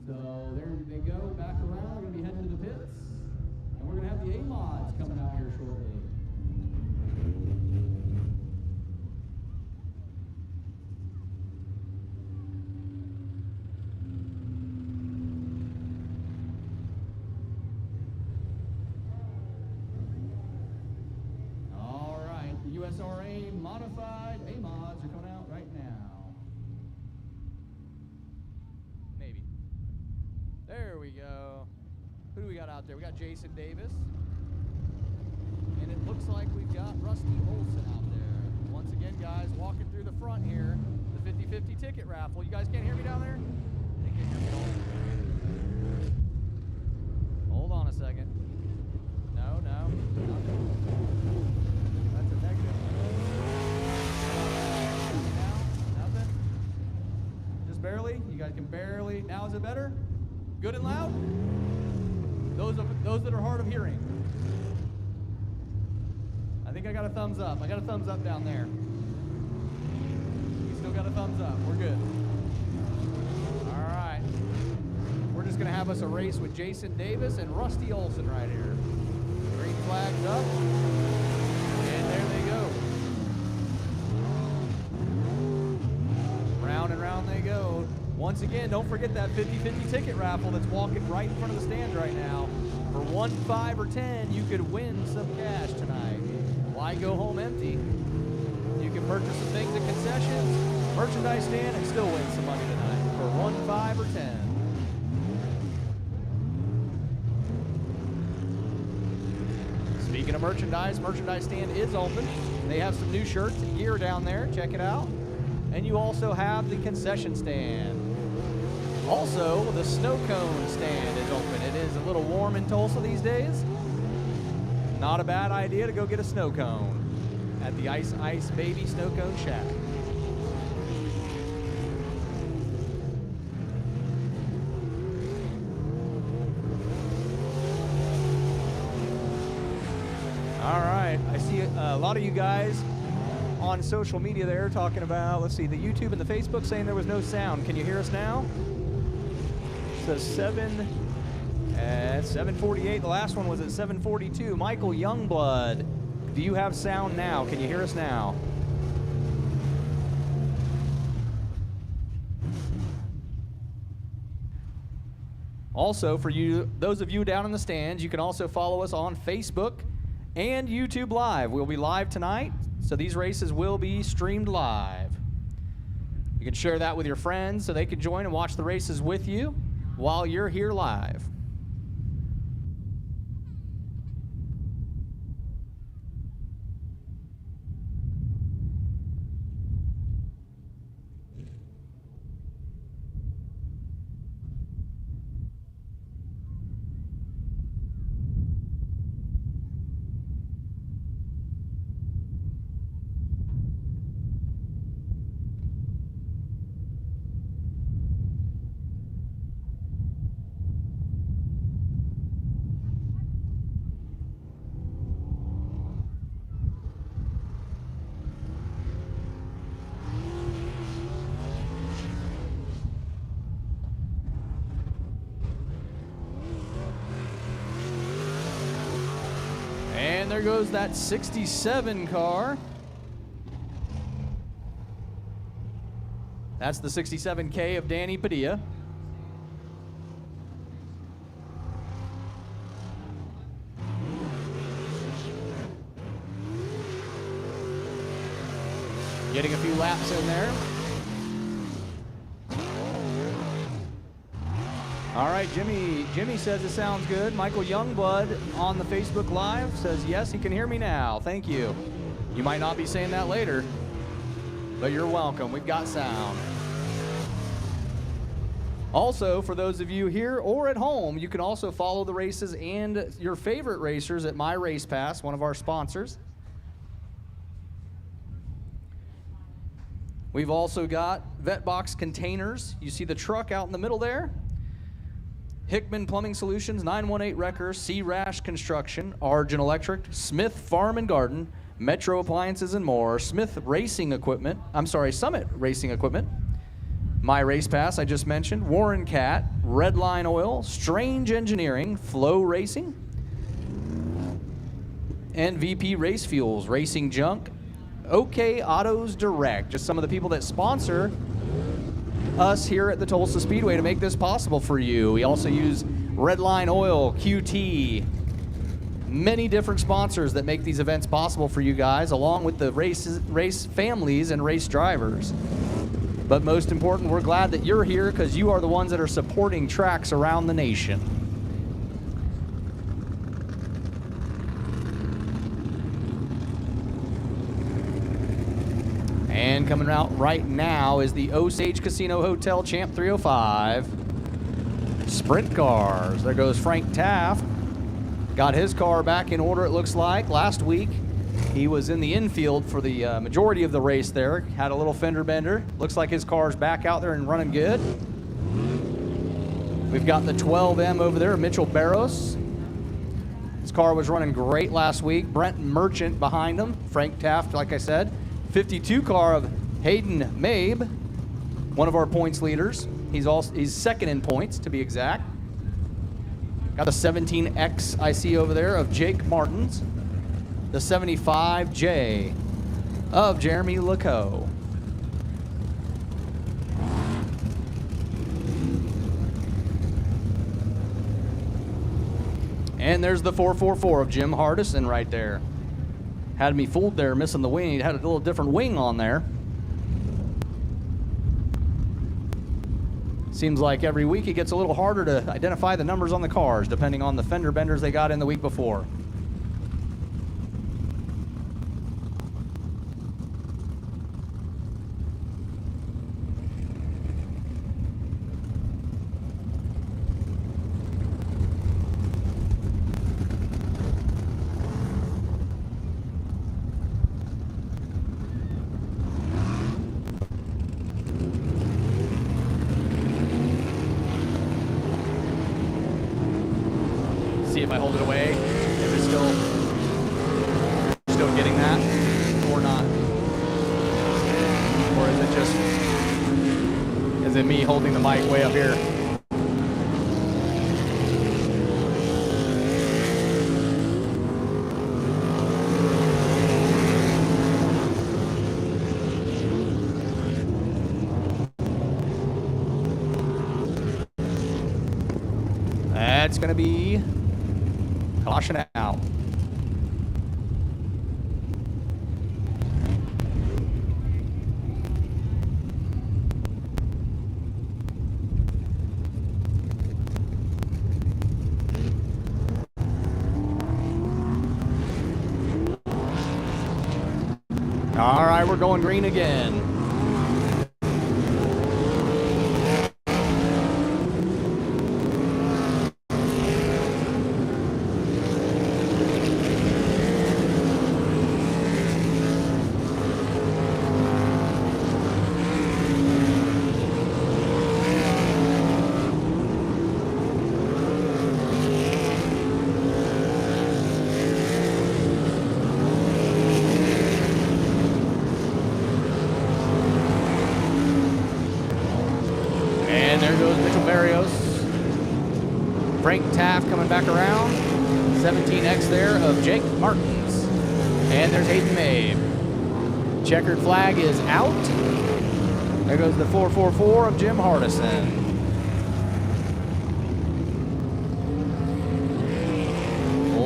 So there they go, back around. We're going to be heading to the pits. And we're going to have the A-Mods coming out here shortly. All right, the USRA modified A-Mods are coming out right now. Maybe. There we go. Who do we got out there? We got Jason Davis. And it looks like we've got Rusty Olson out there. Once again, guys, walking through the front here, the 50-50 ticket raffle. You guys can't hear me down there? They can't hear me at all. Hold on a second. No, nothing. That's a negative. Now, nothing. Just barely. You guys can barely. Now is it better? Good and loud? Those that are hard of hearing. I think I got a thumbs up. I got a thumbs up down there. You still got a thumbs up. We're good. All right. We're just going to have us a race with Jason Davis and Rusty Olson right here. Green flags up. And there they go. Round and round they go. Once again, don't forget that 50-50 ticket raffle that's walking right in front of the stand right now. For 1, 5, or 10, you could win some cash tonight. Why go home empty? You can purchase some things at concessions, merchandise stand, and still win some money tonight for 1, 5, or 10. Speaking of merchandise stand is open. They have some new shirts and gear down there. Check it out. And you also have the concession stand. Also, the snow cone stand is open. It is a little warm in Tulsa these days. Not a bad idea to go get a snow cone at the Ice Baby Snow Cone Shack. All right, I see a lot of you guys on social media there talking about, let's see, the YouTube and the Facebook saying there was no sound. Can you hear us now? It says 7:48. The last one was at 7:42. Michael Youngblood, do you have sound now? Can you hear us now? Also, for you, those of you down in the stands, you can also follow us on Facebook and YouTube Live. We'll be live tonight, so these races will be streamed live. You can share that with your friends so they can join and watch the races with you while you're here live. And there goes that 67 car. That's the 67K of Danny Padilla. Getting a few laps in there. All right, Jimmy says it sounds good. Michael Youngblood on the Facebook Live says, yes, he can hear me now. Thank you. You might not be saying that later, but you're welcome. We've got sound. Also, for those of you here or at home, you can also follow the races and your favorite racers at My Race Pass, one of our sponsors. We've also got Vetbox containers. You see the truck out in the middle there? Hickman Plumbing Solutions, 918 Wreckers, C-Rash Construction, Argent Electric, Smith Farm and Garden, Metro Appliances and more, Summit Racing Equipment, My Race Pass, I just mentioned. Warren Cat, Redline Oil, Strange Engineering, Flow Racing, and VP Race Fuels, Racing Junk, OK Autos Direct. Just some of the people that sponsor us here at the Tulsa Speedway to make this possible for you. We also use Redline Oil, QT, many different sponsors that make these events possible for you guys, along with the race families and race drivers. But most important, we're glad that you're here because you are the ones that are supporting tracks around the nation. And coming out right now is the Osage Casino Hotel Champ 305 Sprint Cars. There goes Frank Taft. Got his car back in order, it looks like. Last week, he was in the infield for the majority of the race there. Had a little fender bender. Looks like his car's back out there and running good. We've got the 12M over there, Mitchell Barros. His car was running great last week. Brent Merchant behind him. Frank Taft, like I said. 52 car of Hayden Mabe, one of our points leaders. He's second in points, to be exact. Got the 17X I see over there of Jake Martins. The 75J of Jeremy Lecoe. And there's the 444 of Jim Hardison right there. Had me fooled there, missing the wing. He had a little different wing on there. Seems like every week it gets a little harder to identify the numbers on the cars, depending on the fender benders they got in the week before. See if I hold it away, if it's still getting that, or not. Or is it me holding the mic way up here? That's gonna be caution out. All right, we're going green again. And there goes Mitchell Barrios. Frank Taft coming back around. 17X there of Jake Martins. And there's Hayden Mabe. Checkered flag is out. There goes the 444 of Jim Hardison.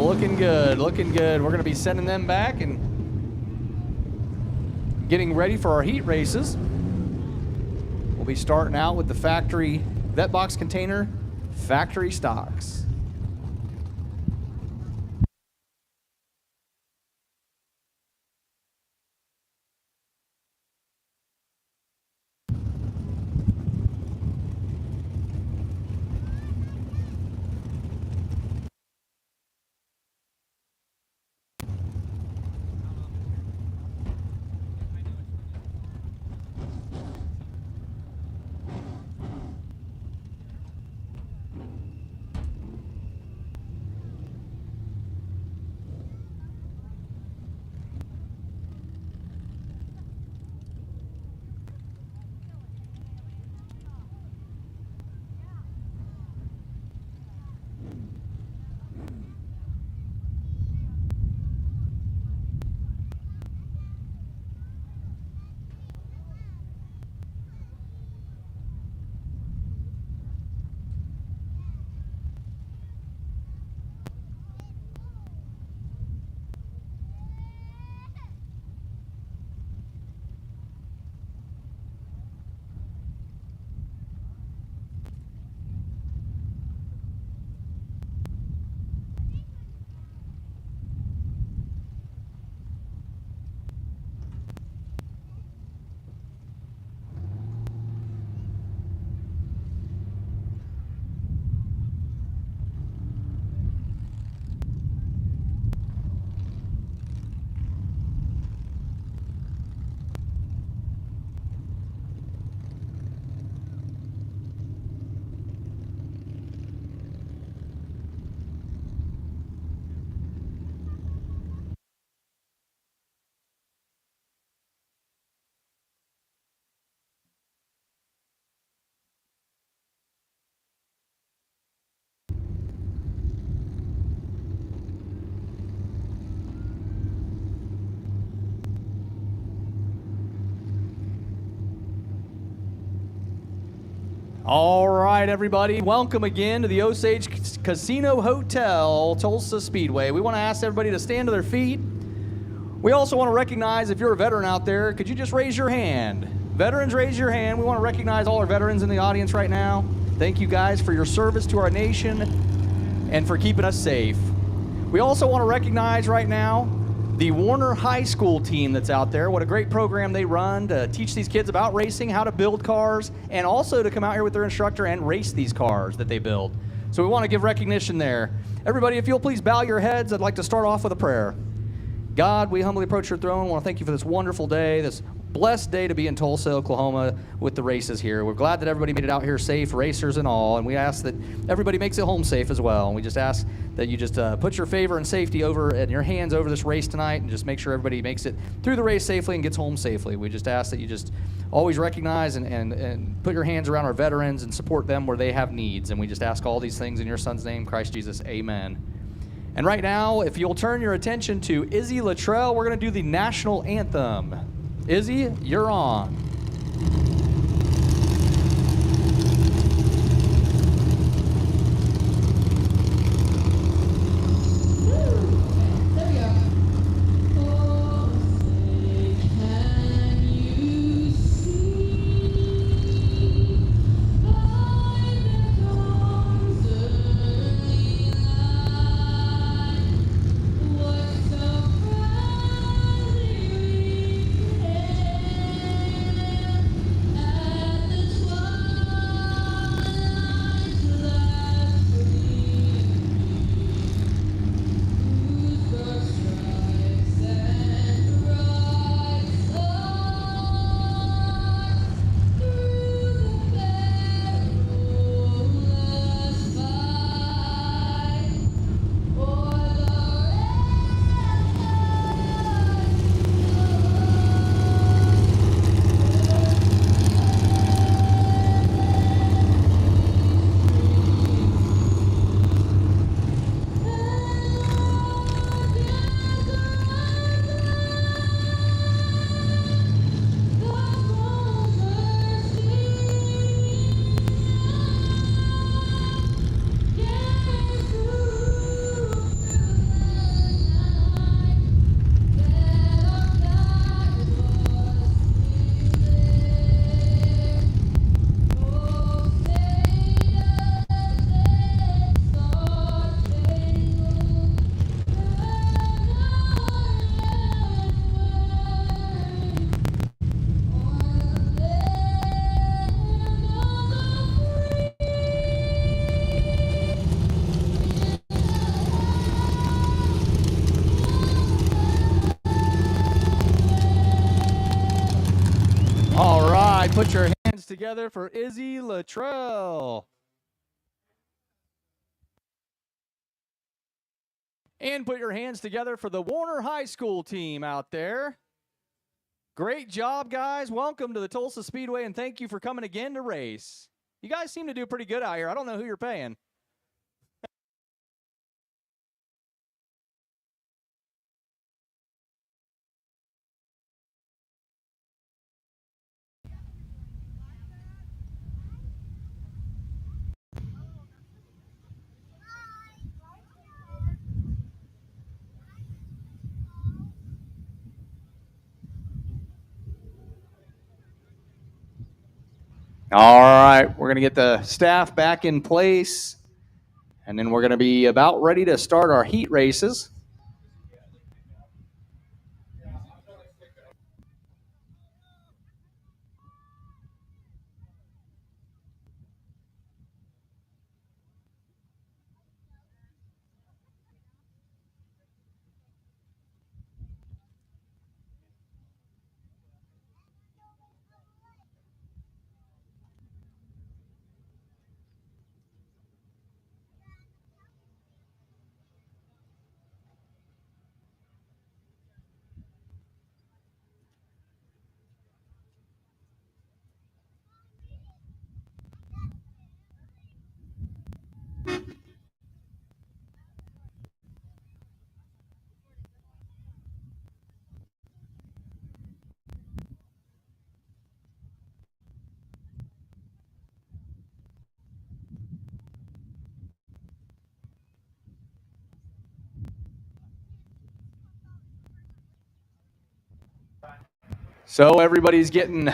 Looking good, looking good. We're going to be sending them back and getting ready for our heat races. We'll be starting out with the factory Vetbox container factory stocks. All right, everybody. Welcome again to the Osage Casino Hotel, Tulsa Speedway. We want to ask everybody to stand to their feet. We also want to recognize, if you're a veteran out there, could you just raise your hand? Veterans, raise your hand. We want to recognize all our veterans in the audience right now. Thank you guys for your service to our nation and for keeping us safe. We also want to recognize right now the Warner High School team that's out there. What a great program they run to teach these kids about racing, how to build cars, and also to come out here with their instructor and race these cars that they build. So we want to give recognition there. Everybody, if you'll please bow your heads, I'd like to start off with a prayer. God, we humbly approach your throne. I want to thank you for this wonderful day, this blessed day to be in Tulsa, Oklahoma with the races here. We're glad that everybody made it out here safe, racers and all, and we ask that everybody makes it home safe as well. And we just ask that you just put your favor and safety over and your hands over this race tonight and just make sure everybody makes it through the race safely and gets home safely. We just ask that you just always recognize and put your hands around our veterans and support them where they have needs. And we just ask all these things in your son's name, Christ Jesus. Amen. And right now, if you'll turn your attention to Izzy Luttrell, we're going to do the national anthem. Izzy, you're on. All right, put your hands together for Izzy Luttrell. And put your hands together for the Warner High School team out there. Great job, guys. Welcome to the Tulsa Speedway, and thank you for coming again to race. You guys seem to do pretty good out here. I don't know who you're paying. All right, we're going to get the staff back in place, and then we're going to be about ready to start our heat races. So everybody's getting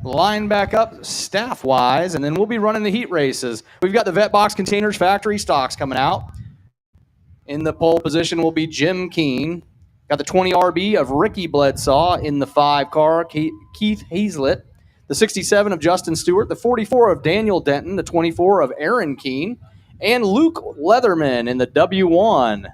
lined back up staff-wise, and then we'll be running the heat races. We've got the Vetbox Containers factory stocks coming out. In the pole position will be Jim Keene. Got the 20 RB of Ricky Bledsaw in the 5 car, Keith Hazlett. The 67 of Justin Stewart, the 44 of Daniel Denton, the 24 of Aaron Keene, and Luke Leatherman in the W1.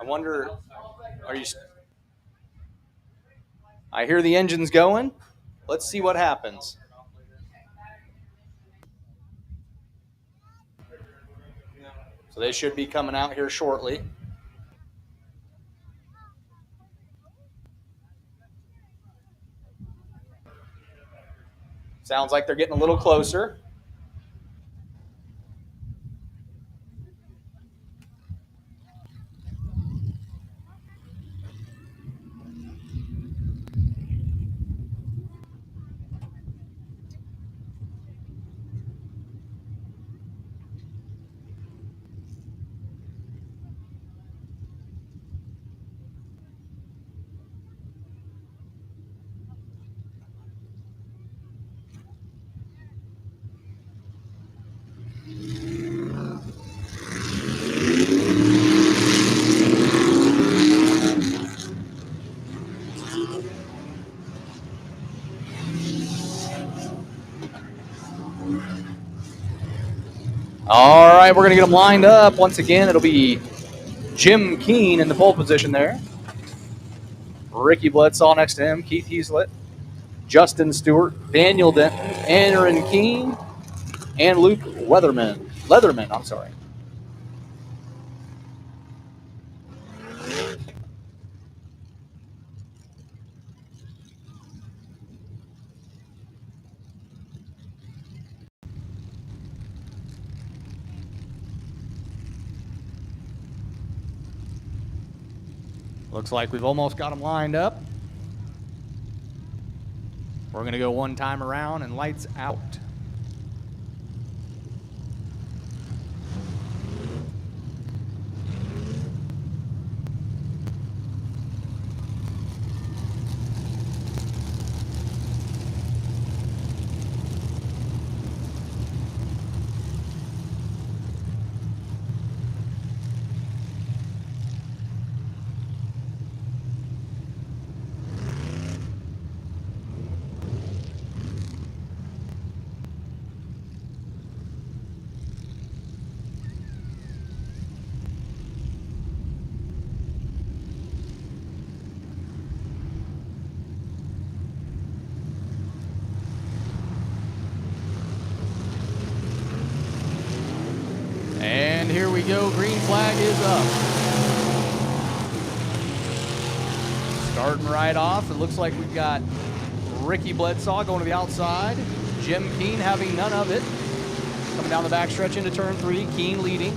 I wonder, are you... I hear the engines going. Let's see what happens. So they should be coming out here shortly. Sounds like they're getting a little closer. All right, we're going to get them lined up. Once again, it'll be Jim Keene in the pole position there. Ricky Bledsaw next to him, Keith Hazlett, Justin Stewart, Daniel Denton, Aaron Keene, and Luke Leatherman. Looks like we've almost got them lined up. We're going to go one time around and lights out. And here we go, green flag is up. Starting right off, it looks like we've got Ricky Bledsaw going to the outside. Jim Keene having none of it. Coming down the backstretch into turn 3, Keene leading.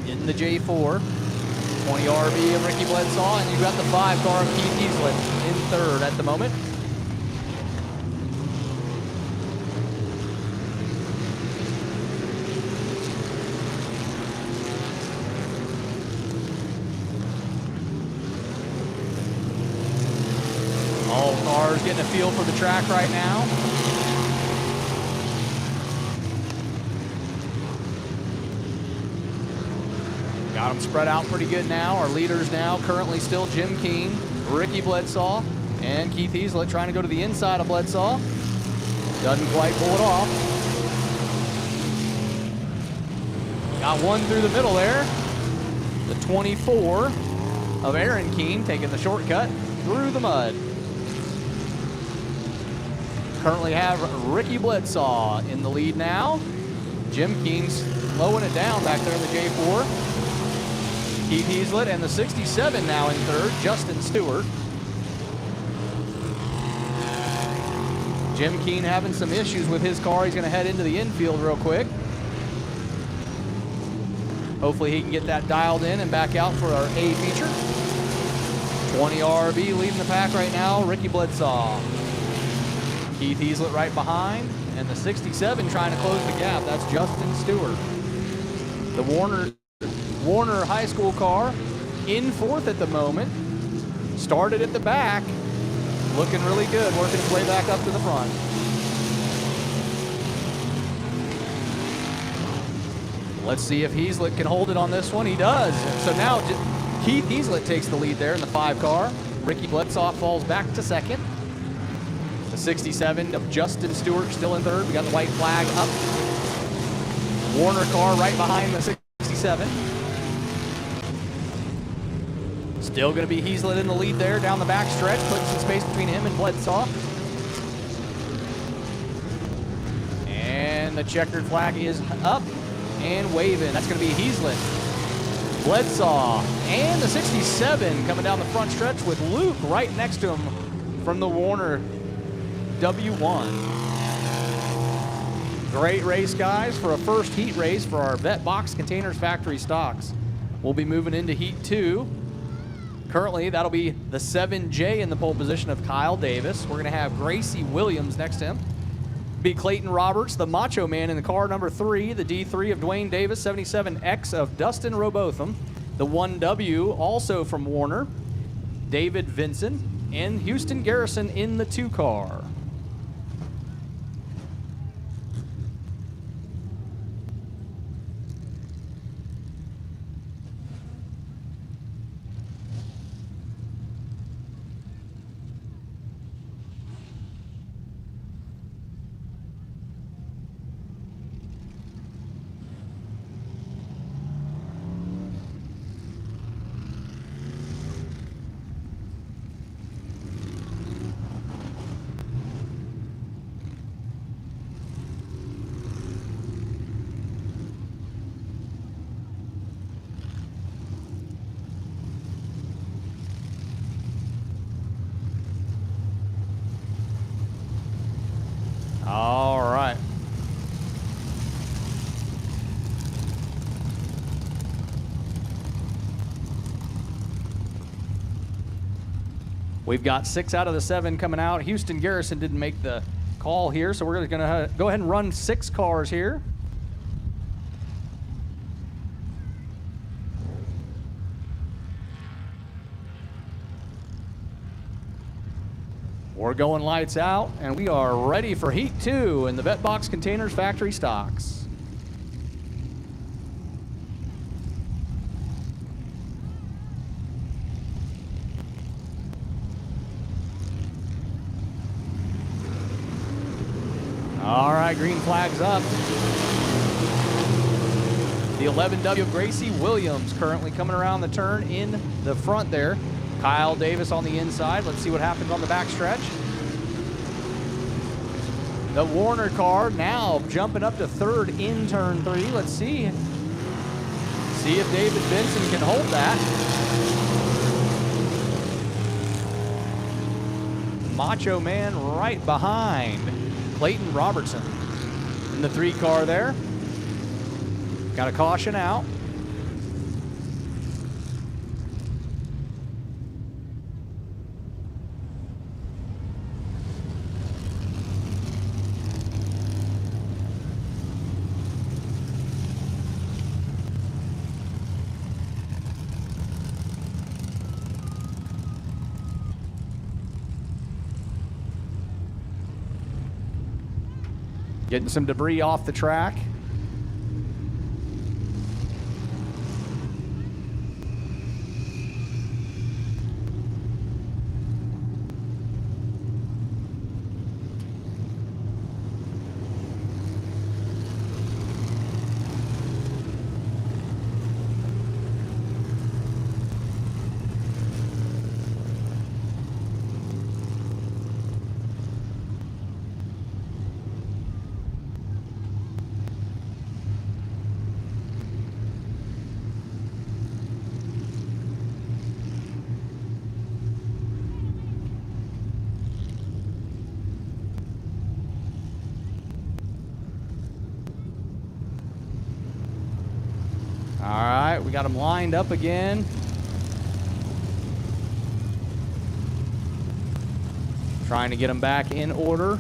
In the J4, 20 RB of Ricky Bledsaw, and you've got the 5 car of Keith Hazlett in third at the moment. All cars getting a feel for the track right now. Got them spread out pretty good now. Our leaders now currently still Jim Keene, Ricky Bledsaw, and Keith Hazlett trying to go to the inside of Bledsaw. Doesn't quite pull it off. Got one through the middle there. The 24 of Aaron Keene taking the shortcut through the mud. Currently have Ricky Bledsaw in the lead now. Jim Keene's slowing it down back there in the J4. Keith Hazlett and the 67 now in third, Justin Stewart. Jim Keene having some issues with his car. He's going to head into the infield real quick. Hopefully he can get that dialed in and back out for our A feature. 20 RB leading the pack right now, Ricky Bledsaw. Keith Heaslett right behind, and the 67 trying to close the gap. That's Justin Stewart. The Warner High School car in fourth at the moment. Started at the back, looking really good, working its way back up to the front. Let's see if Heaslett can hold it on this one. He does. So now Keith Heaslett takes the lead there in the 5 car. Ricky Bledsaw falls back to second. The 67 of Justin Stewart still in third. We got the white flag up. Warner car right behind the 67. Still going to be Heaslett in the lead there down the back stretch, putting some space between him and Bledsaw. And the checkered flag is up and waving. That's going to be Heaslett, Bledsaw, and the 67 coming down the front stretch with Luke right next to him from the Warner W1. Great race, guys, for a first heat race for our Vetbox Containers Factory stocks. We'll be moving into Heat 2. Currently, that'll be the 7J in the pole position of Kyle Davis. We're going to have Gracie Williams next to him. Be Clayton Roberts, the Macho Man, in the car number 3, the D3 of Dwayne Davis, 77X of Dustin Robotham, the 1W also from Warner, David Vinson, and Houston Garrison in the 2 car. All right. We've got 6 out of the 7 coming out. Houston Garrison didn't make the call here, so we're going to go ahead and run 6 cars here. We're going lights out, and we are ready for Heat 2 in the Vetbox Containers Factory stocks. All right, green flag's up. The 11W of Gracie Williams currently coming around the turn in the front there. Kyle Davis on the inside. Let's see what happens on the backstretch. The Warner car now jumping up to third in turn 3. Let's see. See if David Benson can hold that. Macho Man right behind Clayton Robertson in the 3 car there. Got a caution out. Getting some debris off the track. All right, we got them lined up again. Trying to get them back in order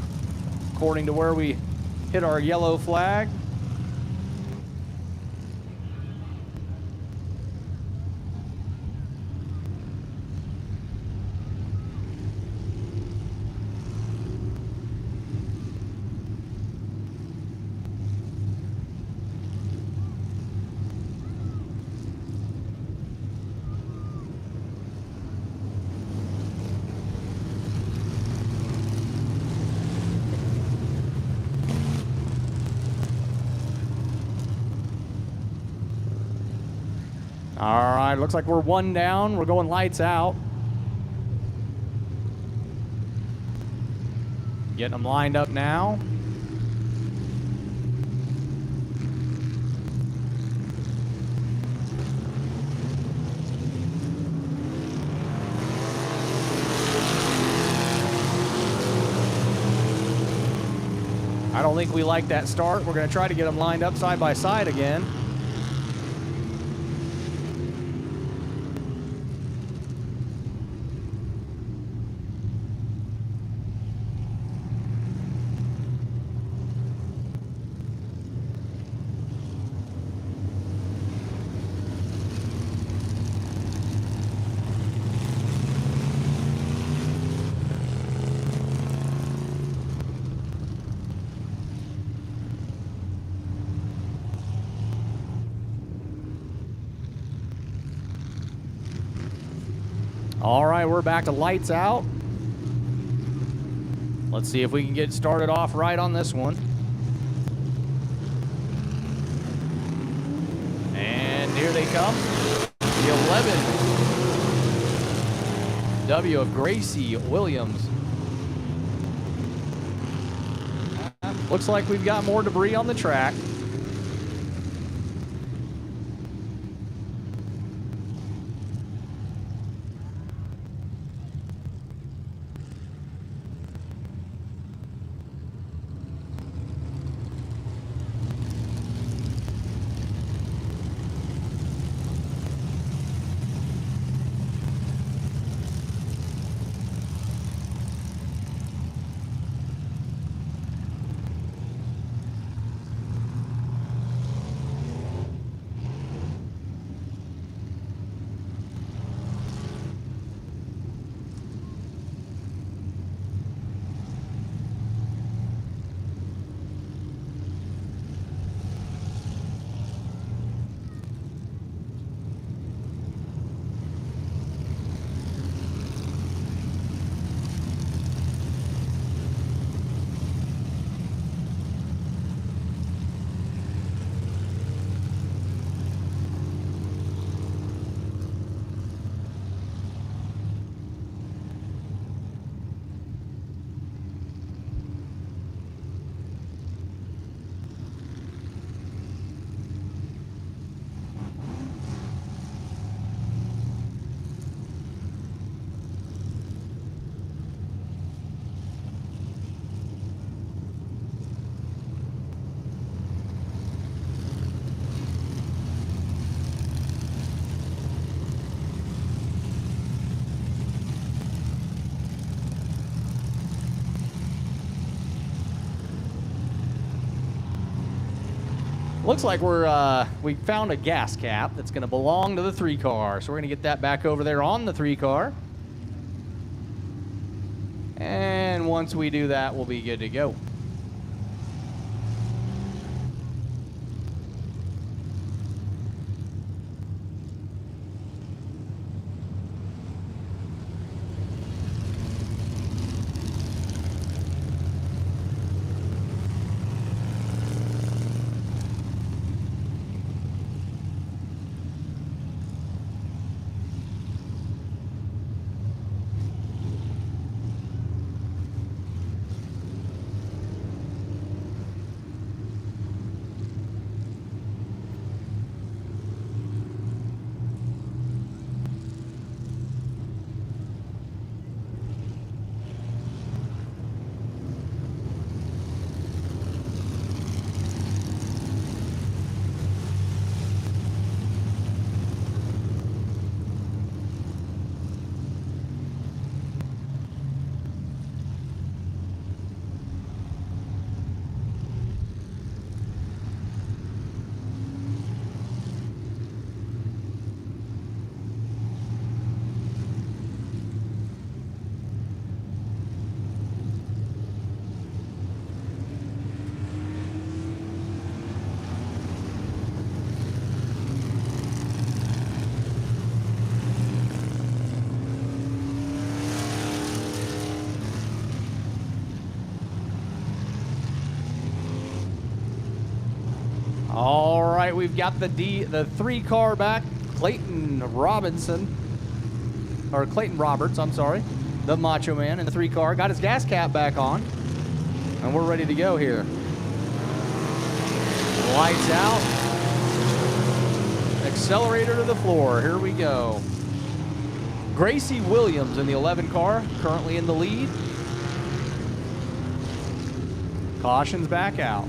according to where we hit our yellow flag. All right, looks like we're one down. We're going lights out. Getting them lined up now. I don't think we like that start. We're going to try to get them lined up side by side again. All right, we're back to lights out. Let's see if we can get started off right on this one. And here they come. The 11 W of Gracie Williams. Looks like we've got more debris on the track. Looks like we found a gas cap that's going to belong to the 3 car. So we're going to get that back over there on the 3 car. And once we do that, we'll be good to go. All right, we've got the 3-car back. Clayton Roberts, I'm sorry. The Macho Man in the 3-car. Got his gas cap back on. And we're ready to go here. Lights out. Accelerator to the floor. Here we go. Gracie Williams in the 11 car, currently in the lead. Caution's back out.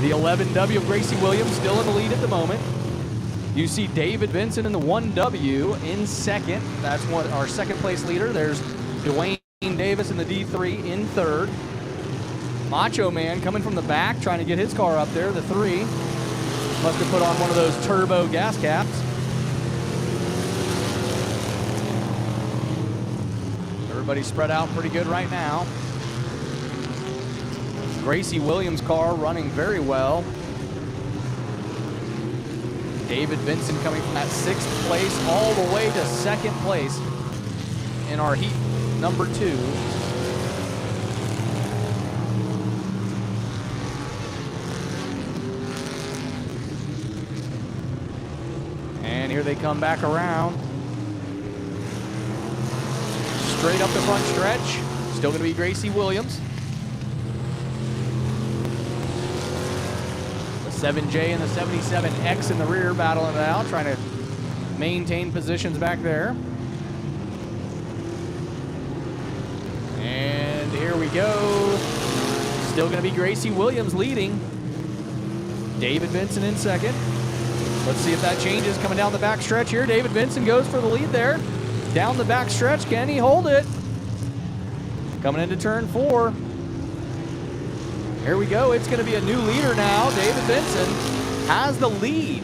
The 11W of Gracie Williams still in the lead at the moment. You see David Vincent in the 1W in second. That's what our second place leader. There's Dwayne Davis in the D3 in third. Macho Man coming from the back, trying to get his car up there, the 3. Must have put on one of those turbo gas caps. Everybody's spread out pretty good right now. Gracie Williams' car running very well. David Vincent coming from that 6th place all the way to 2nd place in our heat number 2. And here they come back around. Straight up the front stretch. Still going to be Gracie Williams. 7J and the 77X in the rear battling it out, trying to maintain positions back there. And here we go. Still going to be Gracie Williams leading. David Vincent in second. Let's see if that changes coming down the back stretch here. David Vincent goes for the lead there. Down the back stretch, can he hold it? Coming into turn 4. Here we go, it's gonna be a new leader now. David Vincent has the lead.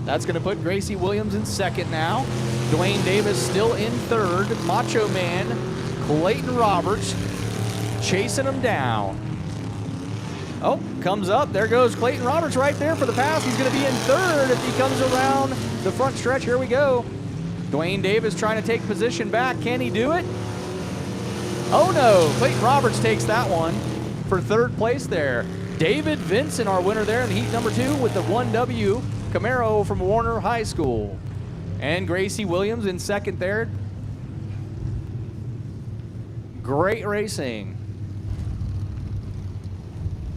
That's gonna put Gracie Williams in second now. Dwayne Davis still in third. Macho Man, Clayton Roberts, chasing him down. Oh, comes up, there goes Clayton Roberts right there for the pass. He's gonna be in third if he comes around the front stretch. Here we go. Dwayne Davis trying to take position back, can he do it? Oh no, Clayton Roberts takes that one for 3rd place there. David Vincent, our winner there in heat number 2 with the 1W Camaro from Warner High School. And Gracie Williams in second there. Great racing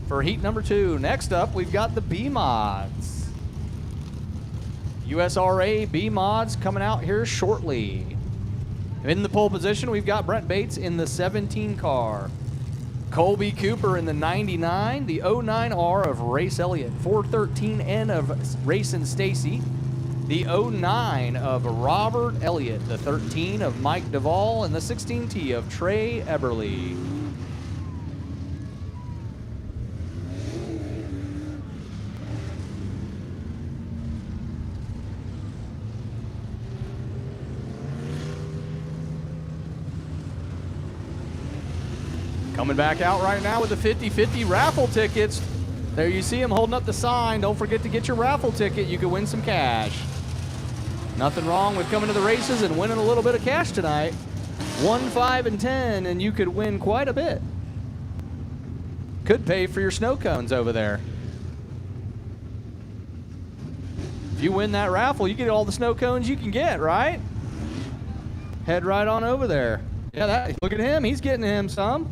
for heat number 2. Next up, we've got the B-Mods. USRA B-Mods coming out here shortly. In the pole position, we've got Brent Bates in the 17 car. Colby Cooper in the 99, the 09R of Race Elliott, 413N of Racing Stacy, the 09 of Robert Elliott, the 13 of Mike Duvall, and the 16T of Trey Eberly. Coming back out right now with the 50-50 raffle tickets. There you see him holding up the sign. Don't forget to get your raffle ticket. You can win some cash. Nothing wrong with coming to the races and winning a little bit of cash tonight. 1, 5, and 10, and you could win quite a bit. Could pay for your snow cones over there. If you win that raffle, you get all the snow cones you can get, right? Head right on over there. Yeah, look at him. He's getting him some.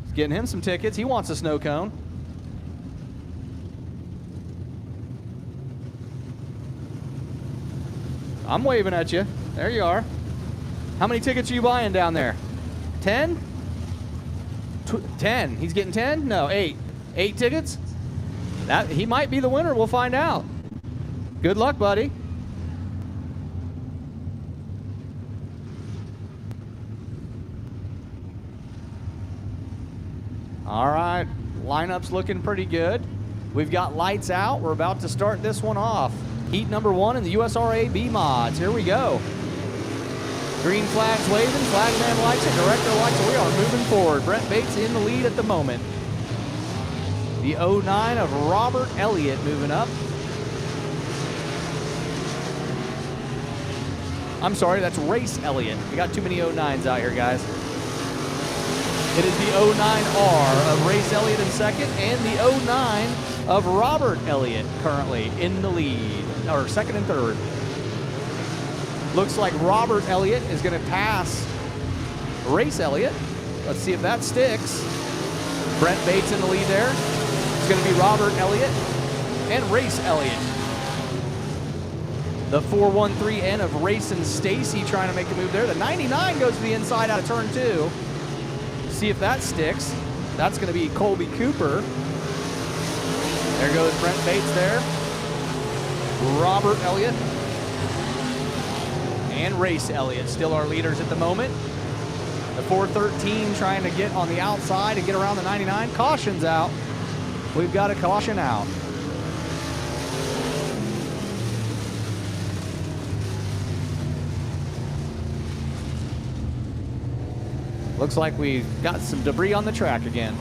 He's getting him some tickets. He wants a snow cone. I'm waving at you. There you are. How many tickets are you buying down there? 10? 10. He's getting 10? No, 8. 8 tickets? He might be the winner. We'll find out. Good luck, buddy. All right. Lineup's looking pretty good. We've got lights out. We're about to start this one off. Heat number 1 in the USRA B mods. Here we go. Green flags waving, flagman lights it, director lights it. We are moving forward. Brent Bates in the lead at the moment. The 09 of Robert Elliott moving up. I'm sorry, that's Race Elliott. We got too many 09s out here, guys. It is the 09R of Race Elliott in second, and the 09 of Robert Elliott currently in the lead, or second and third. Looks like Robert Elliott is going to pass Race Elliott. Let's see if that sticks. Brent Bates in the lead there. It's going to be Robert Elliott and Race Elliott. The 413N of Race and Stacy trying to make a move there. The 99 goes to the inside out of turn 2. See if that sticks. That's going to be Colby Cooper. There goes Brent Bates there. Robert Elliott and Race Elliott still our leaders at the moment. The 413 trying to get on the outside and get around the 99. Caution's out. We've got a caution out. Looks like we've got some debris on the track again.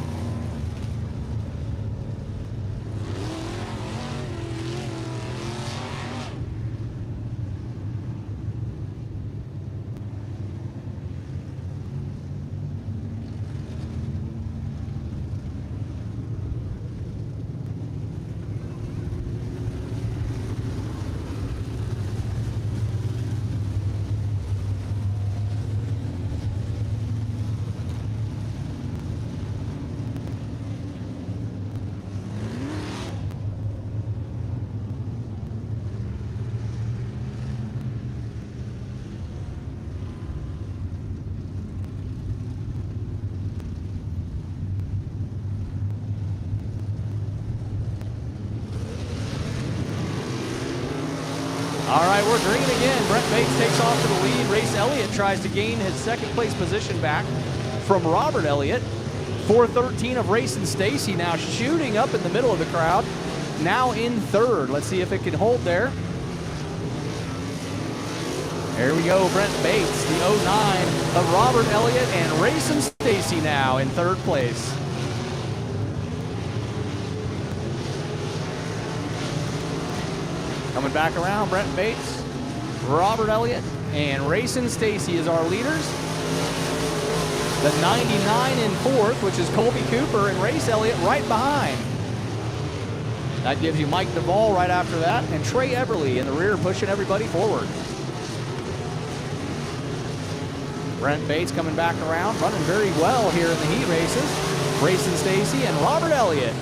All right, we're green again. Brent Bates takes off to the lead. Race Elliott tries to gain his second place position back from Robert Elliott. 413 of Race and Stacy now shooting up in the middle of the crowd. Now in third. Let's see if it can hold there. There we go, Brent Bates, the 09 of Robert Elliott and Race and Stacy now in third place. Coming back around, Brent Bates, Robert Elliott, and Race and Stacy is our leaders. The 99 in fourth, which is Colby Cooper, and Race Elliott right behind. That gives you Mike Duvall right after that, and Trey Everly in the rear pushing everybody forward. Brent Bates coming back around, running very well here in the heat races. Race and Stacy and Robert Elliott.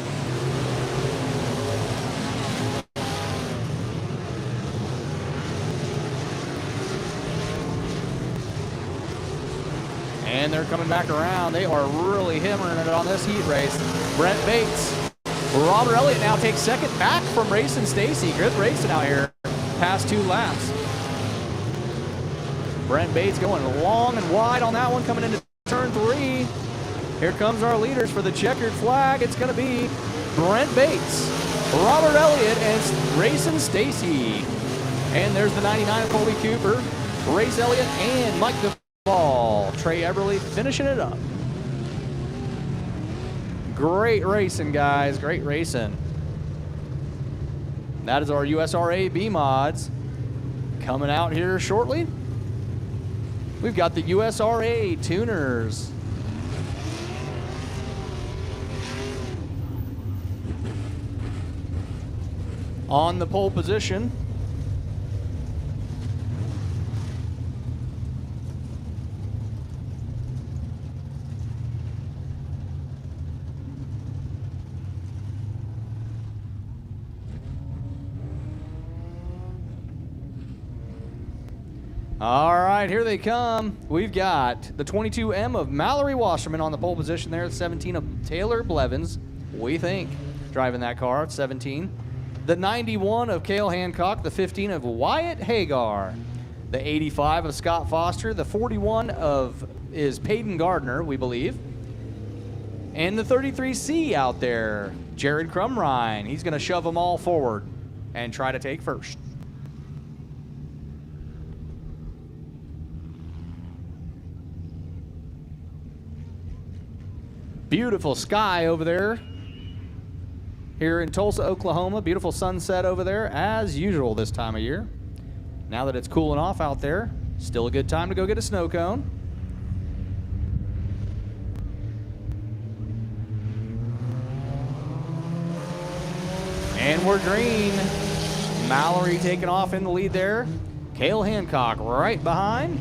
And they're coming back around. They are really hammering it on this heat race. Brent Bates. Robert Elliott now takes second back from Race and Stacy. Good racing out here. Past 2 laps. Brent Bates going long and wide on that one, coming into turn 3. Here comes our leaders for the checkered flag. It's going to be Brent Bates, Robert Elliott, and Race and Stacy. And there's the 99 of Colby Cooper, Race Elliott, and Mike Duvall. Trey Everly finishing it up. Great racing, guys. Great racing. That is our USRA B mods coming out here shortly. We've got the USRA tuners. On the pole position. All right, here they come. We've got the 22M of Mallory Wasserman on the pole position there. 17 of Taylor Blevins, we think, driving that car at 17. The 91 of Cale Hancock. The 15 of Wyatt Hagar. The 85 of Scott Foster. The 41 is Peyton Gardner, we believe. And the 33C out there, Jared Crumrine. He's going to shove them all forward and try to take first. Beautiful sky over there here in Tulsa, Oklahoma. Beautiful sunset over there, as usual this time of year. Now that it's cooling off out there, still a good time to go get a snow cone. And we're green. Mallory taking off in the lead there. Cale Hancock right behind.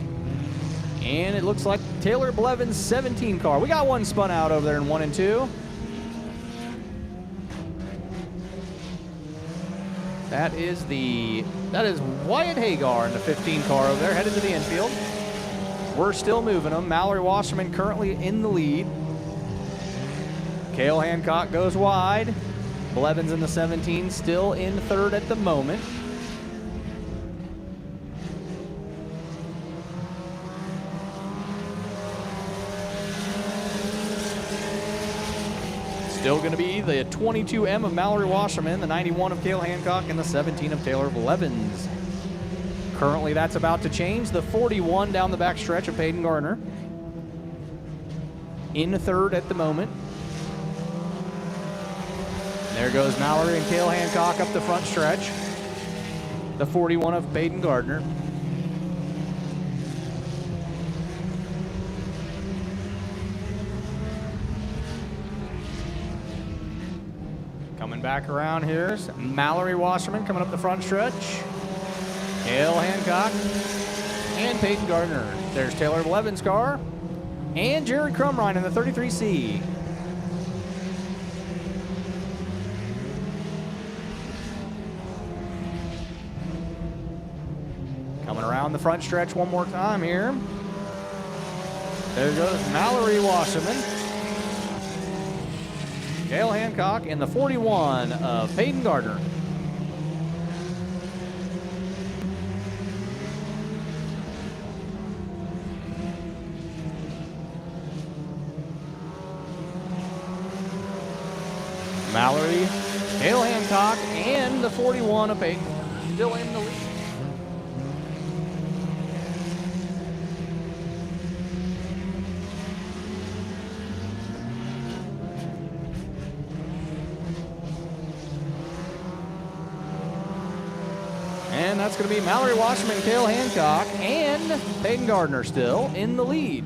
And it looks like Taylor Blevins' 17 car. We got one spun out over there in 1 and 2. That is Wyatt Hagar in the 15 car over there, headed to the infield. We're still moving them. Mallory Wasserman currently in the lead. Cale Hancock goes wide. Blevins in the 17 still in third at the moment. Still going to be the 22M of Mallory Wasserman, the 91 of Cale Hancock, and the 17 of Taylor Blevins. Currently, that's about to change. The 41 down the back stretch of Peyton Gardner. In third at the moment. There goes Mallory and Cale Hancock up the front stretch. The 41 of Peyton Gardner. Coming back around here, Mallory Wasserman coming up the front stretch. Cale Hancock and Peyton Gardner. There's Taylor Blevins' car and Jared Crumrine in the 33C. Coming around the front stretch one more time here. There goes Mallory Wasserman. Cale Hancock and the 41 of Peyton Gardner. Mallory, Cale Hancock, and the 41 of Peyton still in the lead. And that's going to be Mallory Wasserman, Cale Hancock, and Peyton Gardner still in the lead.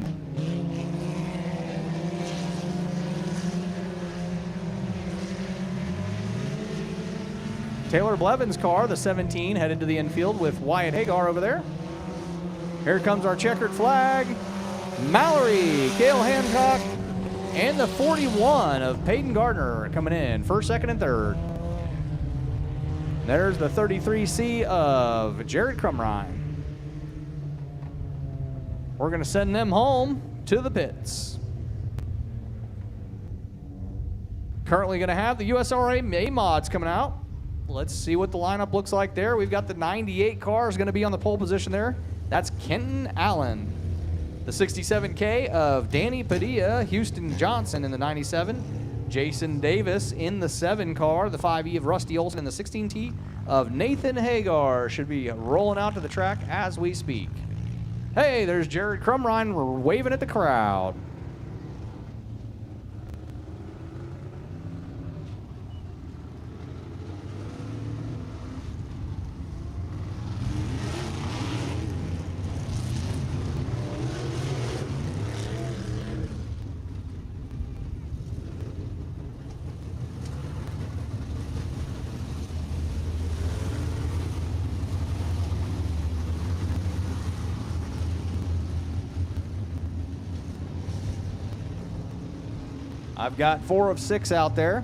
Taylor Blevins' car, the 17, headed to the infield with Wyatt Hagar over there. Here comes our checkered flag. Mallory, Cale Hancock, and the 41 of Peyton Gardner coming in, first, second, and third. There's the 33C of Jared Crumrine. We're going to send them home to the pits. Currently going to have the USRA A mods coming out. Let's see what the lineup looks like there. We've got the 98 cars going to be on the pole position there. That's Kenton Allen. The 67K of Danny Padilla, Houston Johnson in the 97. Jason Davis in the 7 car. The 5E of Rusty Olson in the 16T of Nathan Hagar should be rolling out to the track as we speak. Hey, there's Jared Crumrine waving at the crowd. I've got 4 of 6 out there.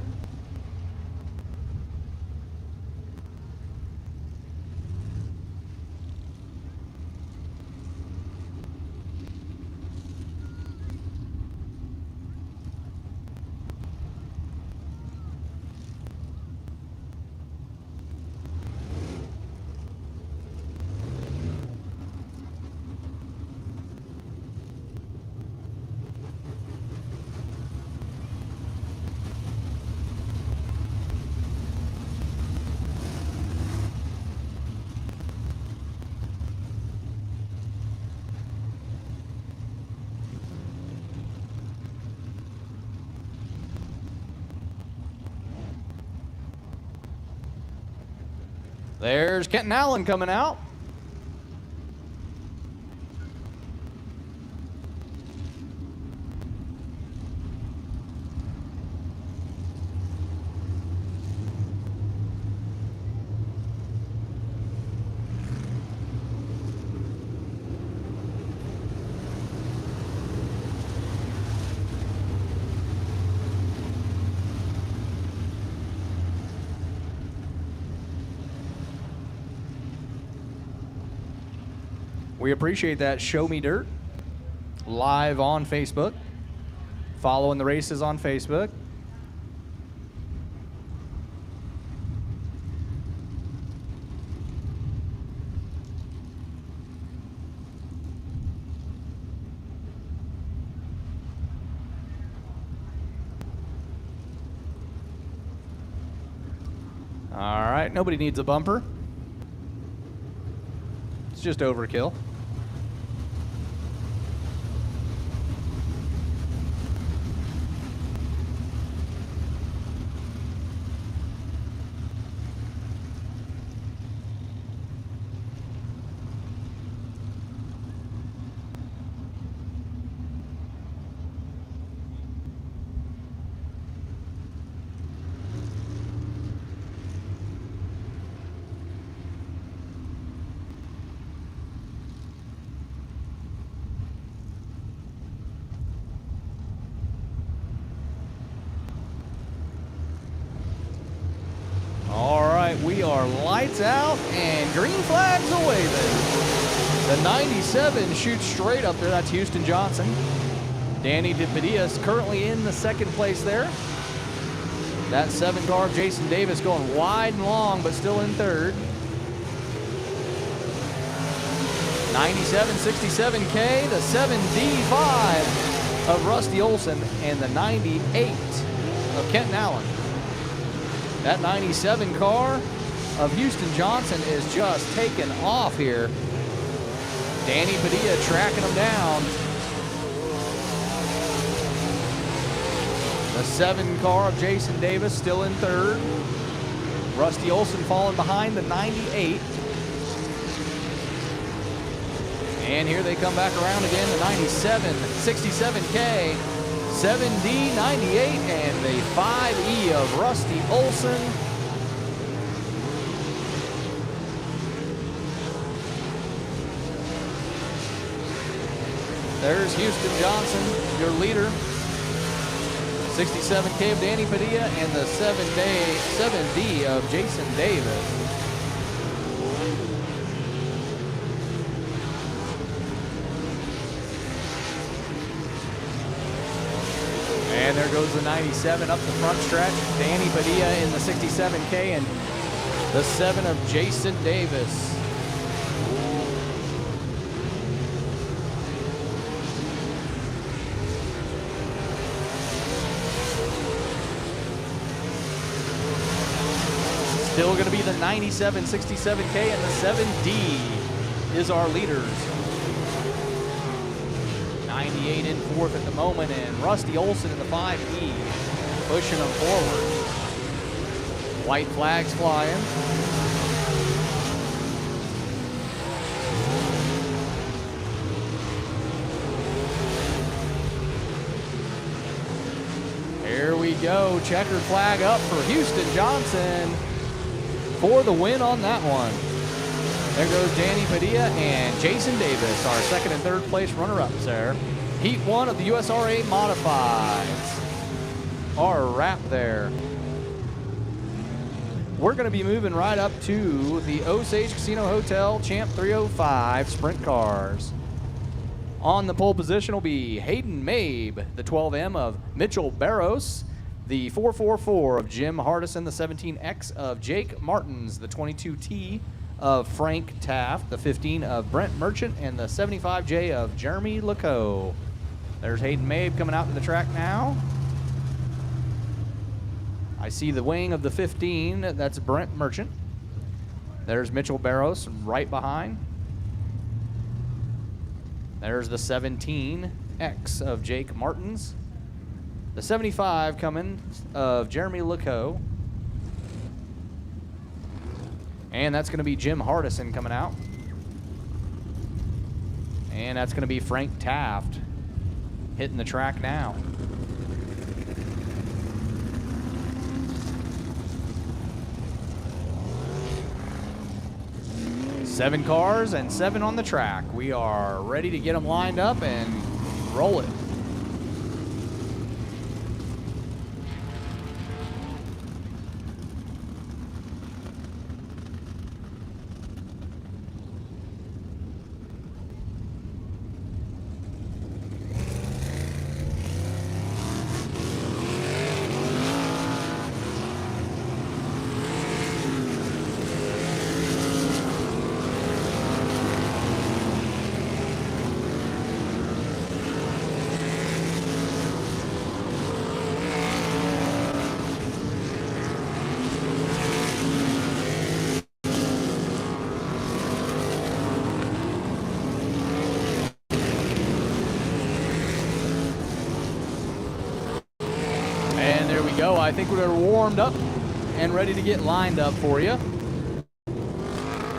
There's Kenton Allen coming out. We appreciate that. Show Me Dirt live on Facebook. Following the races on Facebook. All right, nobody needs a bumper. It's just overkill. We are lights out and green flags away then. The 97 shoots straight up there. That's Houston Johnson. Danny Padilla is currently in the second place there. That 7 car of Jason Davis going wide and long, but still in third. 97, 67K, the 7D5 of Rusty Olson, and the 98 of Kenton Allen. That 97 car of Houston Johnson is just taking off here. Danny Padilla tracking him down. The 7 car of Jason Davis still in third. Rusty Olson falling behind the 98. And here they come back around again, the 97, 67K. 7D, 98, and the 5E of Rusty Olson. There's Houston Johnson, your leader. 67K of Danny Padilla and the 7D of Jason Davis. And there goes the 97 up the front stretch. Danny Padilla in the 67K and the 7 of Jason Davis. Still going to be the 97, 67K and the 7D is our leaders. 98 in fourth at the moment, and Rusty Olson in the 5E, pushing them forward. White flags flying. Here we go, checkered flag up for Houston Johnson for the win on that one. There goes Danny Padilla and Jason Davis, our second and third place runner-ups there. Heat 1 of the USRA Modifieds. our wrap there. We're going to be moving right up to the Osage Casino Hotel Champ 305 Sprint Cars. On the pole position will be Hayden Mabe, the 12M of Mitchell Barros, the 444 of Jim Hardison, the 17X of Jake Martins, the 22T of Frank Taft, the 15 of Brent Merchant, and the 75J of Jeremy Lacoe. There's Hayden Mabe coming out to the track now. I see the wing of the 15, that's Brent Merchant. There's Mitchell Barros right behind. There's the 17X of Jake Martins. The 75 coming of Jeremy Lacoe. And that's going to be Jim Hardison coming out. And that's going to be Frank Taft hitting the track now. Seven cars and 7 on the track. We are ready to get them lined up and roll it. I think we're warmed up and ready to get lined up for you.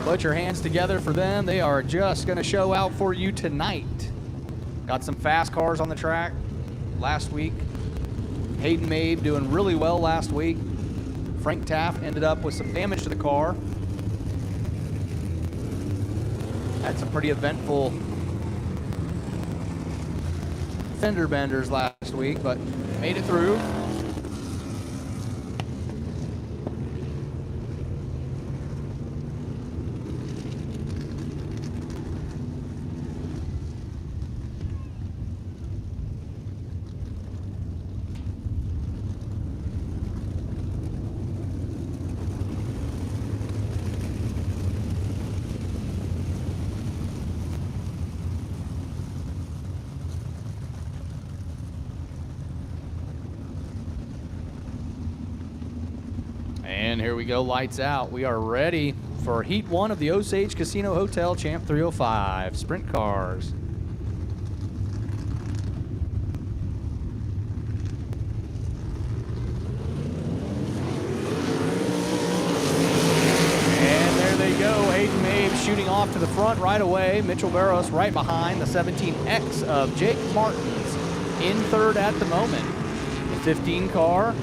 Put your hands together for them. They are just going to show out for you tonight. Got some fast cars on the track last week. Hayden Mabe doing really well last week. Frank Taft ended up with some damage to the car. Had some pretty eventful fender benders last week, but made it through. And here we go, lights out. We are ready for Heat 1 of the Osage Casino Hotel Champ 305 Sprint Cars. And there they go, Hayden Mabe shooting off to the front right away. Mitchell Barros right behind, the 17X of Jake Martins in third at the moment. The 15 car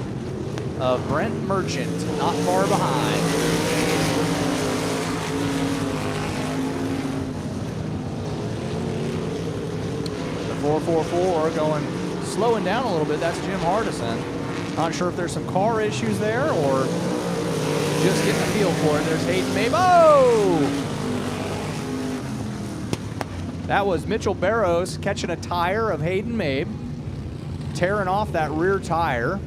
of Brent Merchant, not far behind. The 444 going, slowing down a little bit, that's Jim Hardison. Not sure if there's some car issues there or just getting a feel for it. There's Hayden Mabe. Oh! That was Mitchell Barros catching a tire of Hayden Mabe, tearing off that rear tire.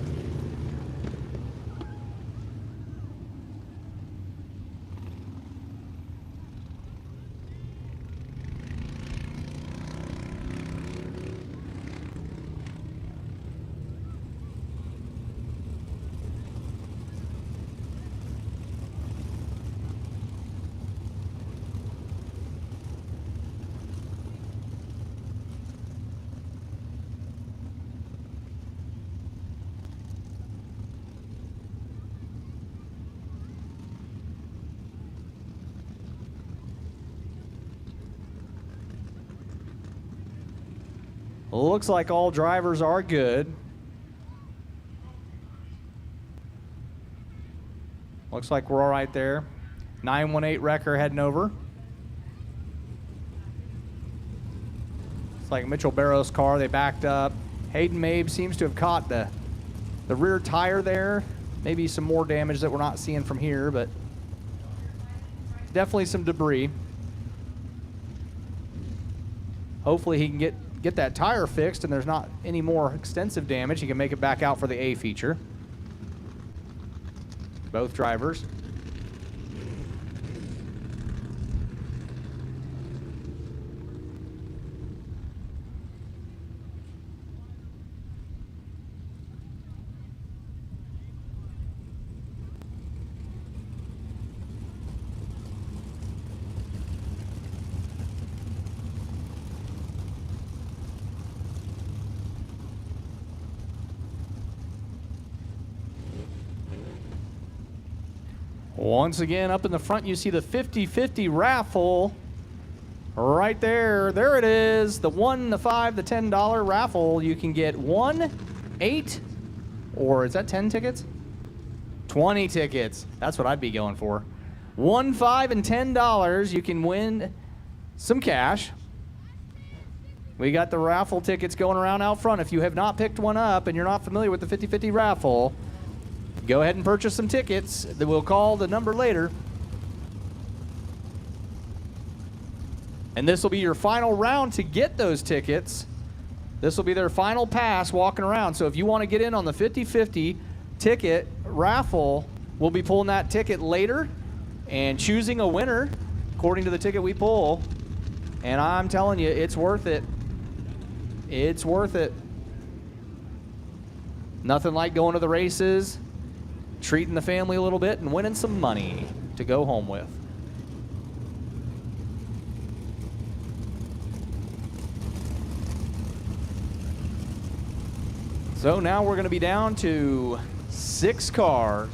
Looks like all drivers are good. Looks like we're all right there. 918 wrecker heading over. It's like Mitchell Barros' car, they backed up. Hayden Mabe seems to have caught the The rear tire there, maybe some more damage that we're not seeing from here, but definitely some debris. Hopefully he can get that tire fixed and there's not any more extensive damage. He can make it back out for the A feature. Both drivers. Once again, up in the front, you see the 50-50 raffle right there. There it is, the $1, the $5, the $10 raffle. You can get 1, 8, or is that 10 tickets? 20 tickets. That's what I'd be going for. $1, $5, and $10. You can win some cash. We got the raffle tickets going around out front. If you have not picked one up and you're not familiar with the 50-50 raffle, go ahead and purchase some tickets. We'll call the number later. And this will be your final round to get those tickets. This will be their final pass walking around. So if you want to get in on the 50-50 ticket raffle, we'll be pulling that ticket later and choosing a winner according to the ticket we pull. And I'm telling you, it's worth it. It's worth it. Nothing like going to the races, treating the family a little bit, and winning some money to go home with. So now we're going to be down to 6 cars.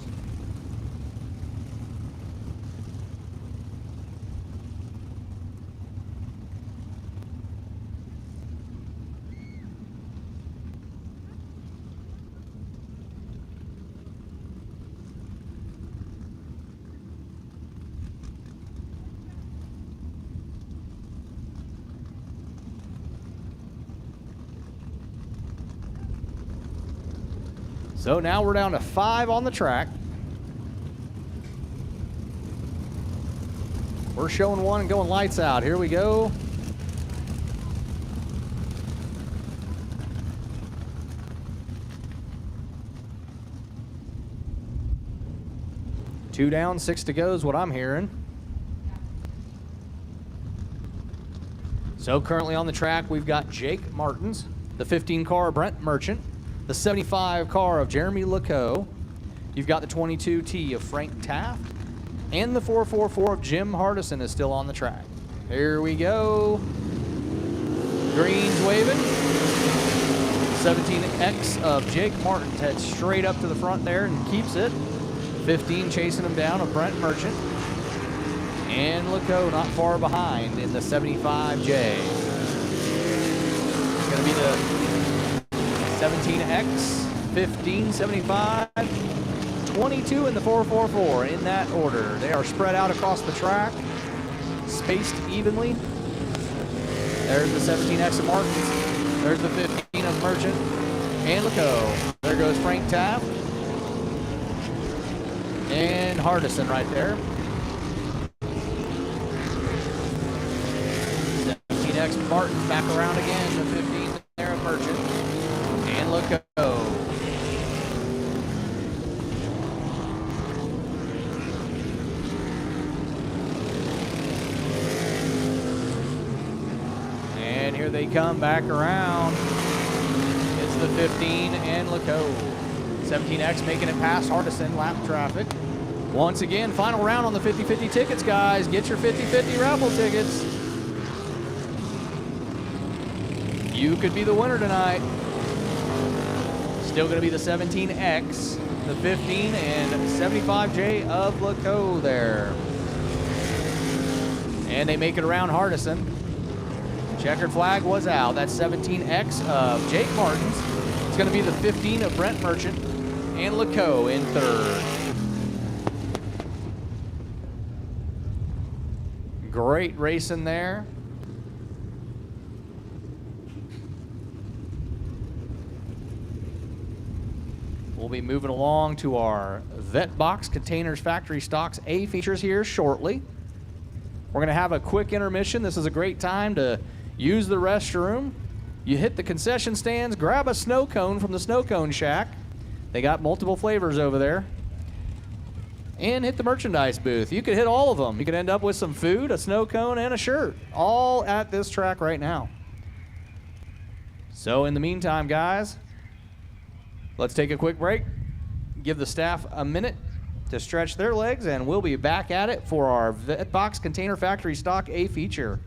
So now we're down to 5 on the track. We're showing one and going lights out. Here we go. Two down, 6 to go is what I'm hearing. So currently on the track, we've got Jake Martins, the 15 car Brent Merchant, the 75 car of Jeremy Lacoe. You've got the 22T of Frank Taft, and the 444 of Jim Hardison is still on the track. Here we go. Green's waving. 17X of Jake Martin heads straight up to the front there and keeps it. 15 chasing him down of Brent Merchant. And Lacoe not far behind in the 75J. It's going to be the 17X, 15, 75, 22 in the 444 in that order. They are spread out across the track, spaced evenly. There's the 17X of Martins. There's the 15 of Merchant and Lacoe. There goes Frank Taft and Hardison right there. 17X Martin back around again. The 15 there of Merchant. Lacoe. And here they come back around. It's the 15 and Lacoe. 17X making it past Hardison, lap traffic. Once again, final round on the 50-50 tickets, guys. Get your 50-50 raffle tickets. You could be the winner tonight. Still going to be the 17X, the 15, and 75J of Lacoe there. And they make it around Hardison. Checkered flag was out. That's 17X of Jake Martins. It's going to be the 15 of Brent Merchant and Lacoe in third. Great racing there. We'll be moving along to our Vetbox Containers Factory Stocks A features here shortly. We're going to have a quick intermission. This is a great time to use the restroom. You hit the concession stands, grab a snow cone from the snow cone shack. They got multiple flavors over there. And hit the merchandise booth. You could hit all of them. You could end up with some food, a snow cone, and a shirt, all at this track right now. So in the meantime, guys, let's take a quick break, give the staff a minute to stretch their legs, and we'll be back at it for our Vetbox Container Factory Stock A feature.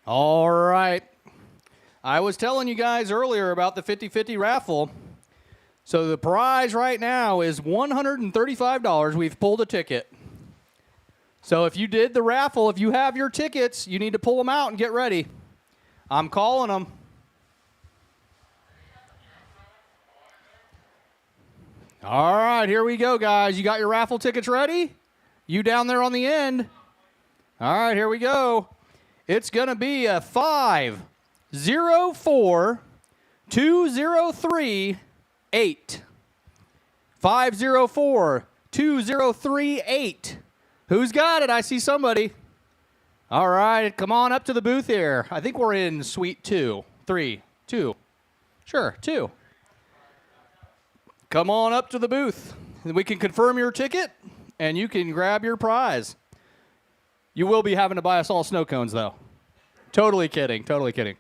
All right. I was telling you guys earlier about the 50-50 raffle. So the prize right now is $135. We've pulled a ticket. So if you did the raffle, if you have your tickets, you need to pull them out and get ready. I'm calling them. All right, here we go, guys. You got your raffle tickets ready? You down there on the end. All right, here we go. It's going to be a 504-203-8. 504-2038. Who's got it? I see somebody. All right, come on up to the booth here. I think we're in suite 2. 3. 2. Sure, 2. Come on up to the booth. We can confirm your ticket, and you can grab your prize. You will be having to buy us all snow cones, though. Totally kidding. Totally kidding.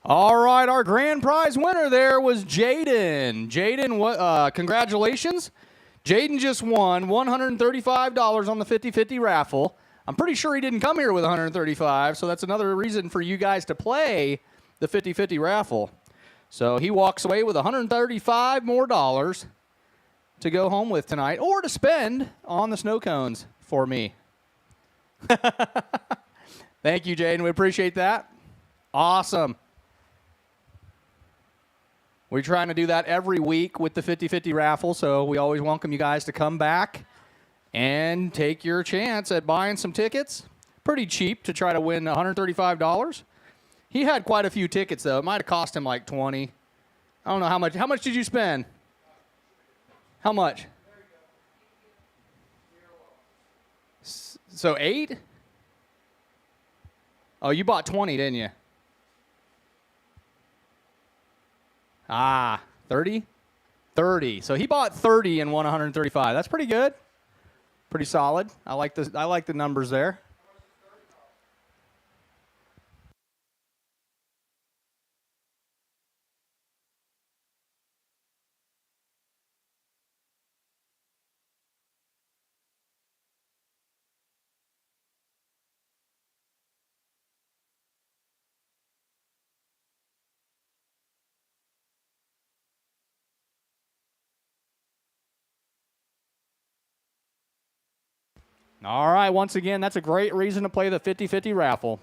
All right, our grand prize winner there was Jaden. Jaden, congratulations. Jaden just won $135 on the 50-50 raffle. I'm pretty sure he didn't come here with $135, so that's another reason for you guys to play the 50-50 raffle. So he walks away with $135 more dollars to go home with tonight or to spend on the snow cones for me. Thank you, Jaden. We appreciate that. Awesome. We're trying to do that every week with the 50-50 raffle, so we always welcome you guys to come back and take your chance at buying some tickets. Pretty cheap to try to win $135. He had quite a few tickets, though. It might have cost him like $20. I don't know how much. How much did you spend? How much? So 8? Oh, you bought 20, didn't you? Ah, 30? 30. So he bought 30 and won 135. That's pretty good. Pretty solid. I like the numbers there. All right, once again, that's a great reason to play the 50-50 raffle.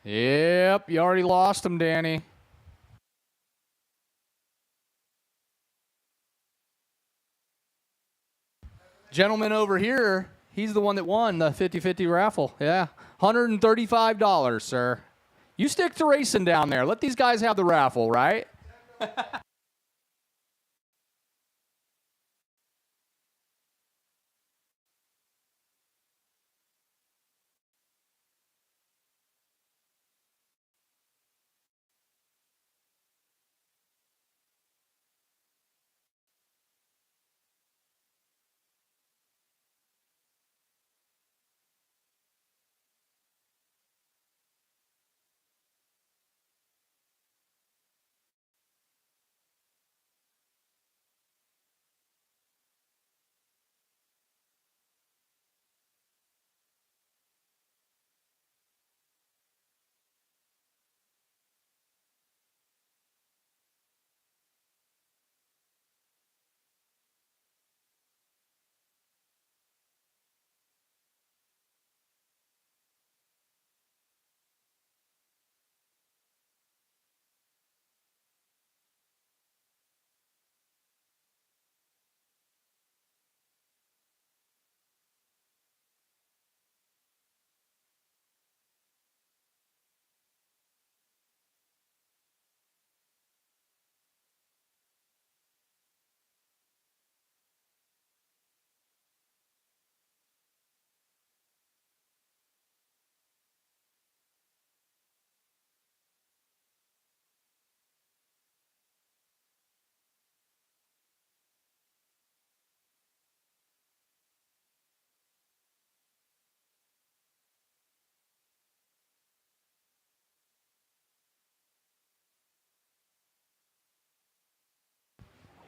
Yep, you already lost him, Danny. Gentleman over here, he's the one that won the 50-50 raffle. Yeah, $135, sir. You stick to racing down there. Let these guys have the raffle, right?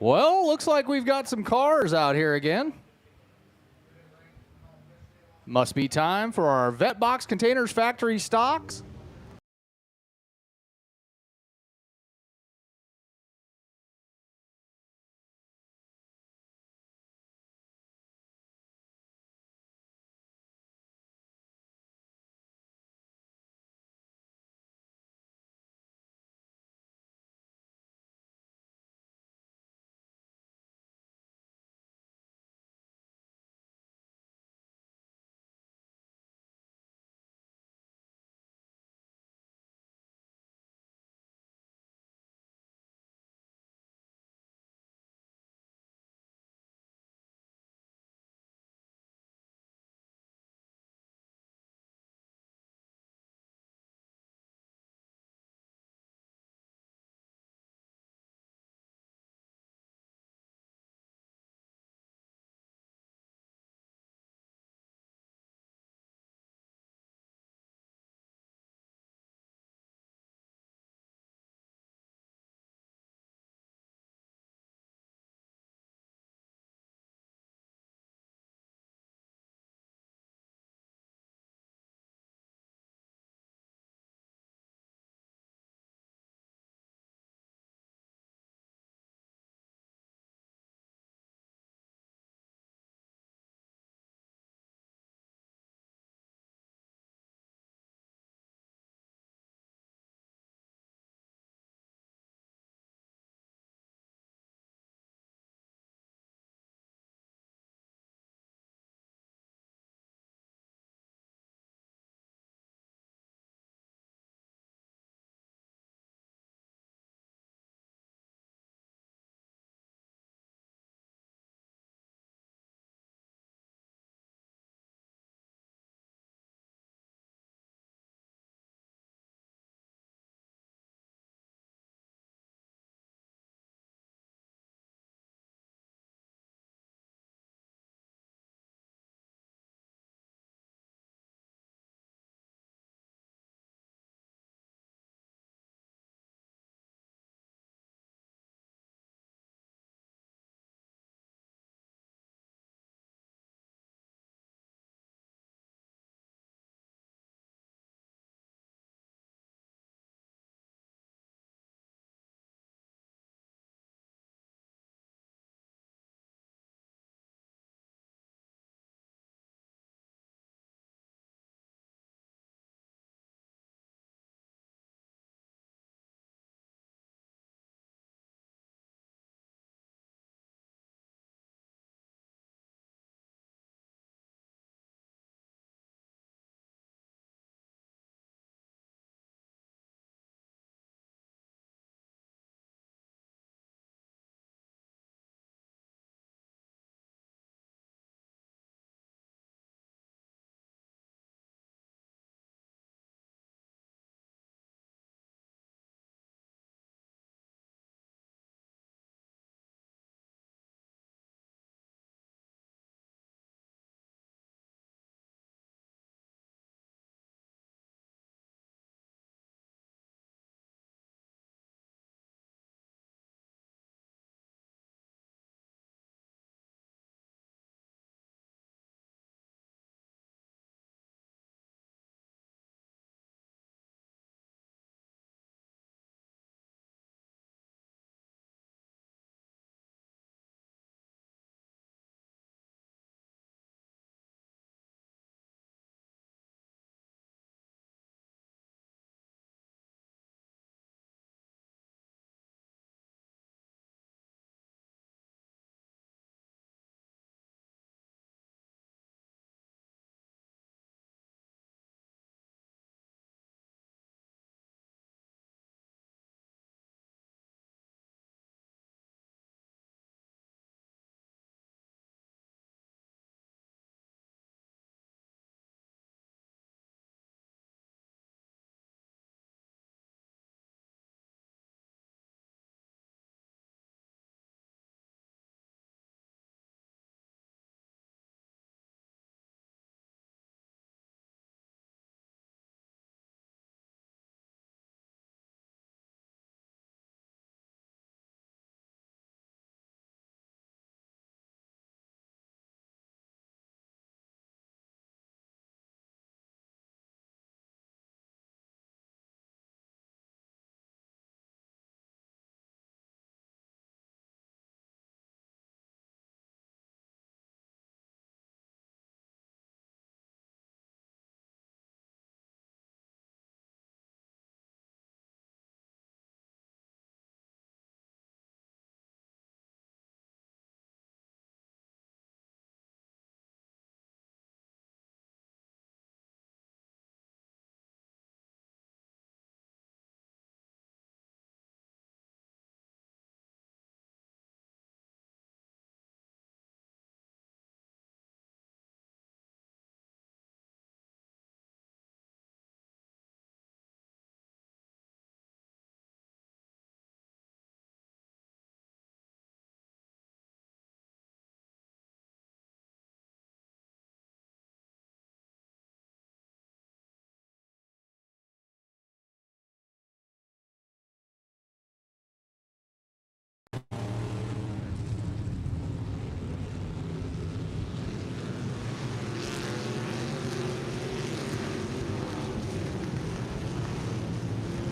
Well, looks like we've got some cars out here again. Must be time for our Vetbox Containers Factory stocks.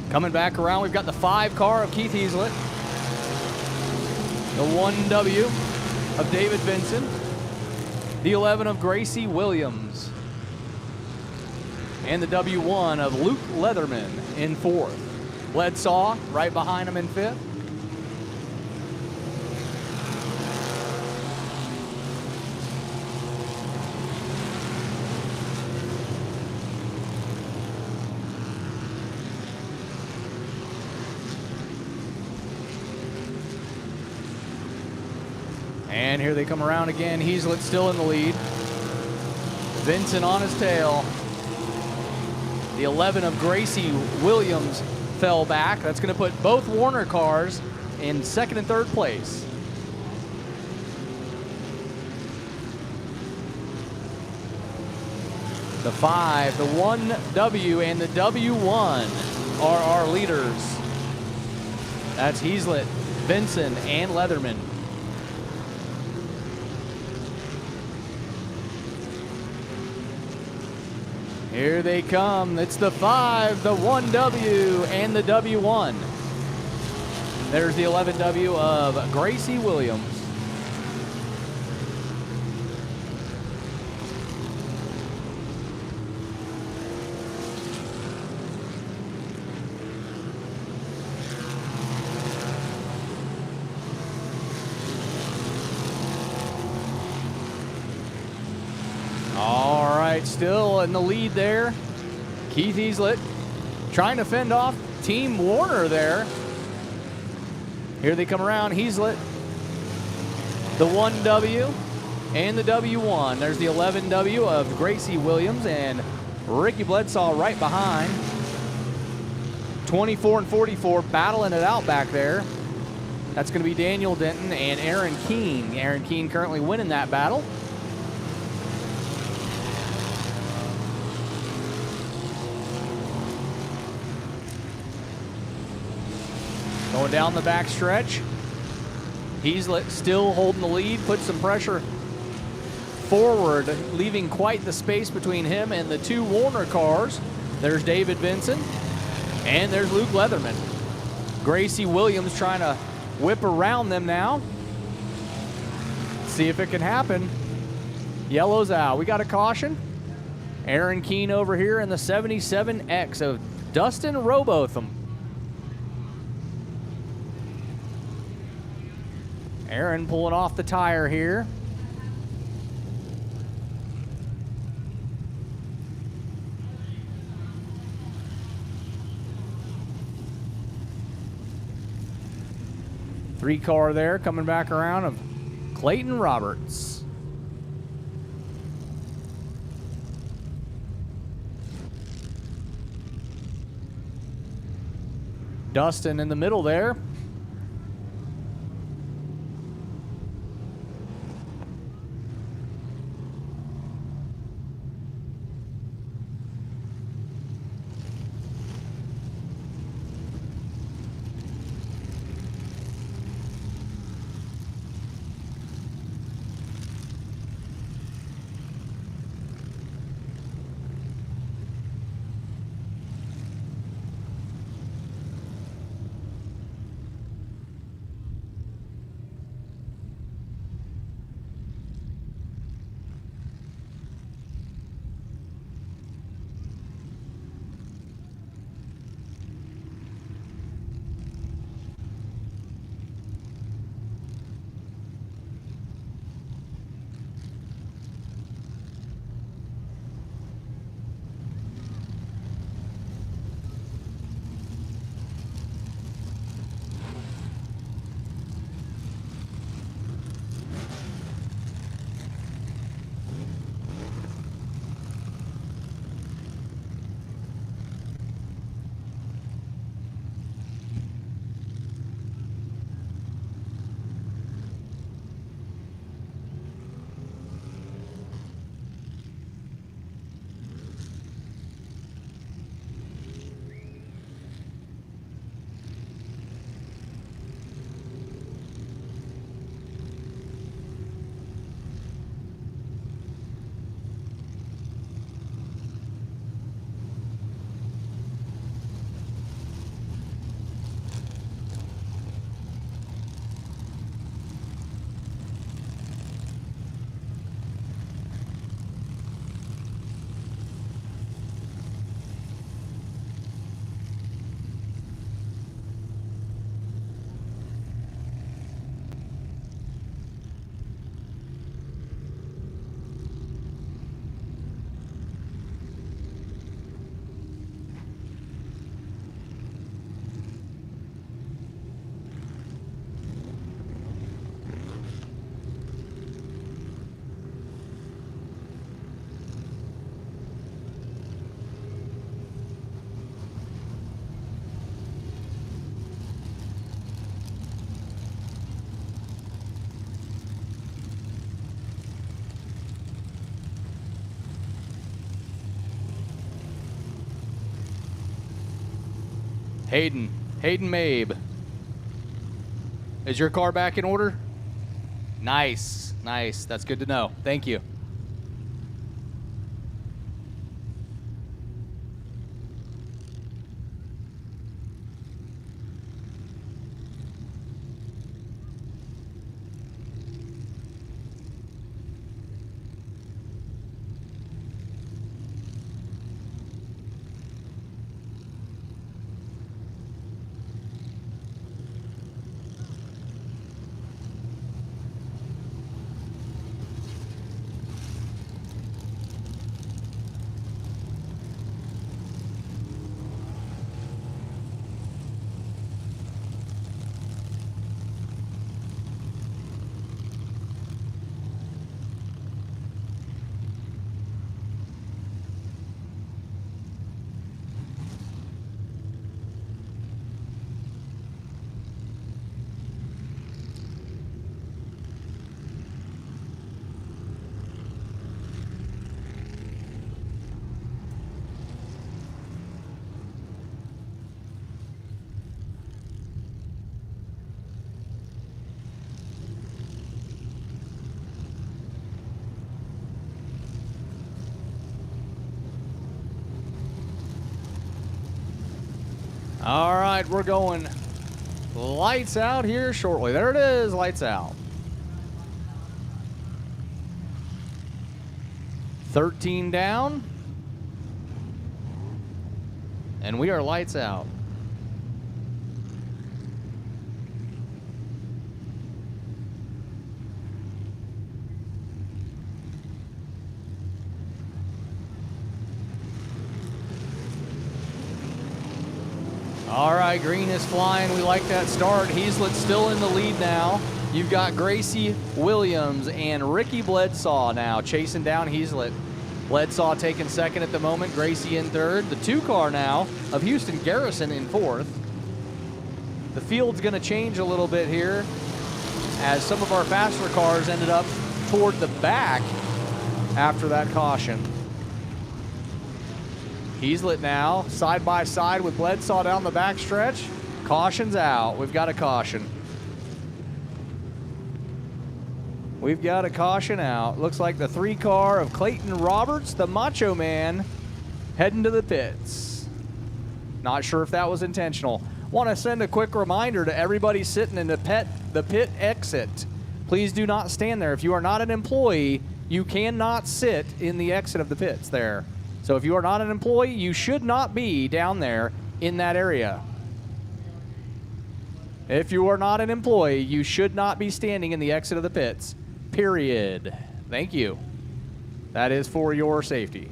Coming back around, we've got the 5 car of Keith Heaslett, the 1W of David Vinson, the 11 of Gracie Williams, and the W1 of Luke Leatherman in 4th. Bledsaw right behind him in 5th. And here they come around again. Heaslett still in the lead. Vincent on his tail. The 11 of Gracie Williams fell back. That's going to put both Warner cars in 2nd and 3rd place. The 5, the 1W, and the W1 are our leaders. That's Heaslett, Vinson, and Leatherman. Here they come. It's the 5, the 1W, and the W1. There's the 11W of Gracie Williams. Still in the lead there. Keith Heaslett trying to fend off Team Warner there. Here they come around. Heaslett, the 1W, and the W1. There's the 11W of Gracie Williams and Ricky Bledsaw right behind. 24 and 44 battling it out back there. That's going to be Daniel Denton and Aaron Keene. Aaron Keene currently winning that battle. Going down the back stretch. Heaslett still holding the lead, put some pressure forward, leaving quite the space between him and the 2 Warner cars. There's David Vinson, and there's Luke Leatherman. Gracie Williams trying to whip around them now. See if it can happen. Yellow's out. We got a caution. Aaron Keene over here in the 77X of Dustin Robotham. Aaron pulling off the tire here. Three car there coming back around of Clayton Roberts. Dustin in the middle there. Hayden Mabe. Is your car back in order? Nice, nice. That's good to know. Thank you. All right, we're going lights out here shortly. There it is, lights out. 13 down. And we are lights out. All right, green is flying. We like that start. Heaslet's still in the lead now. You've got Gracie Williams and Ricky Bledsaw now chasing down Heaslet. Bledsaw taking second at the moment, Gracie in third. The 2 car now of Houston Garrison in fourth. The field's gonna change a little bit here as some of our faster cars ended up toward the back after that caution. Heaslet now side by side with Bledsaw down the backstretch. Caution's out. We've got a caution. We've got a caution out. Looks like the 3 car of Clayton Roberts, the Macho Man, heading to the pits. Not sure if that was intentional. Want to send a quick reminder to everybody sitting in the pit exit. Please do not stand there. If you are not an employee, you cannot sit in the exit of the pits there. So if you are not an employee, you should not be down there in that area. If you are not an employee, you should not be standing in the exit of the pits, period. Thank you. That is for your safety.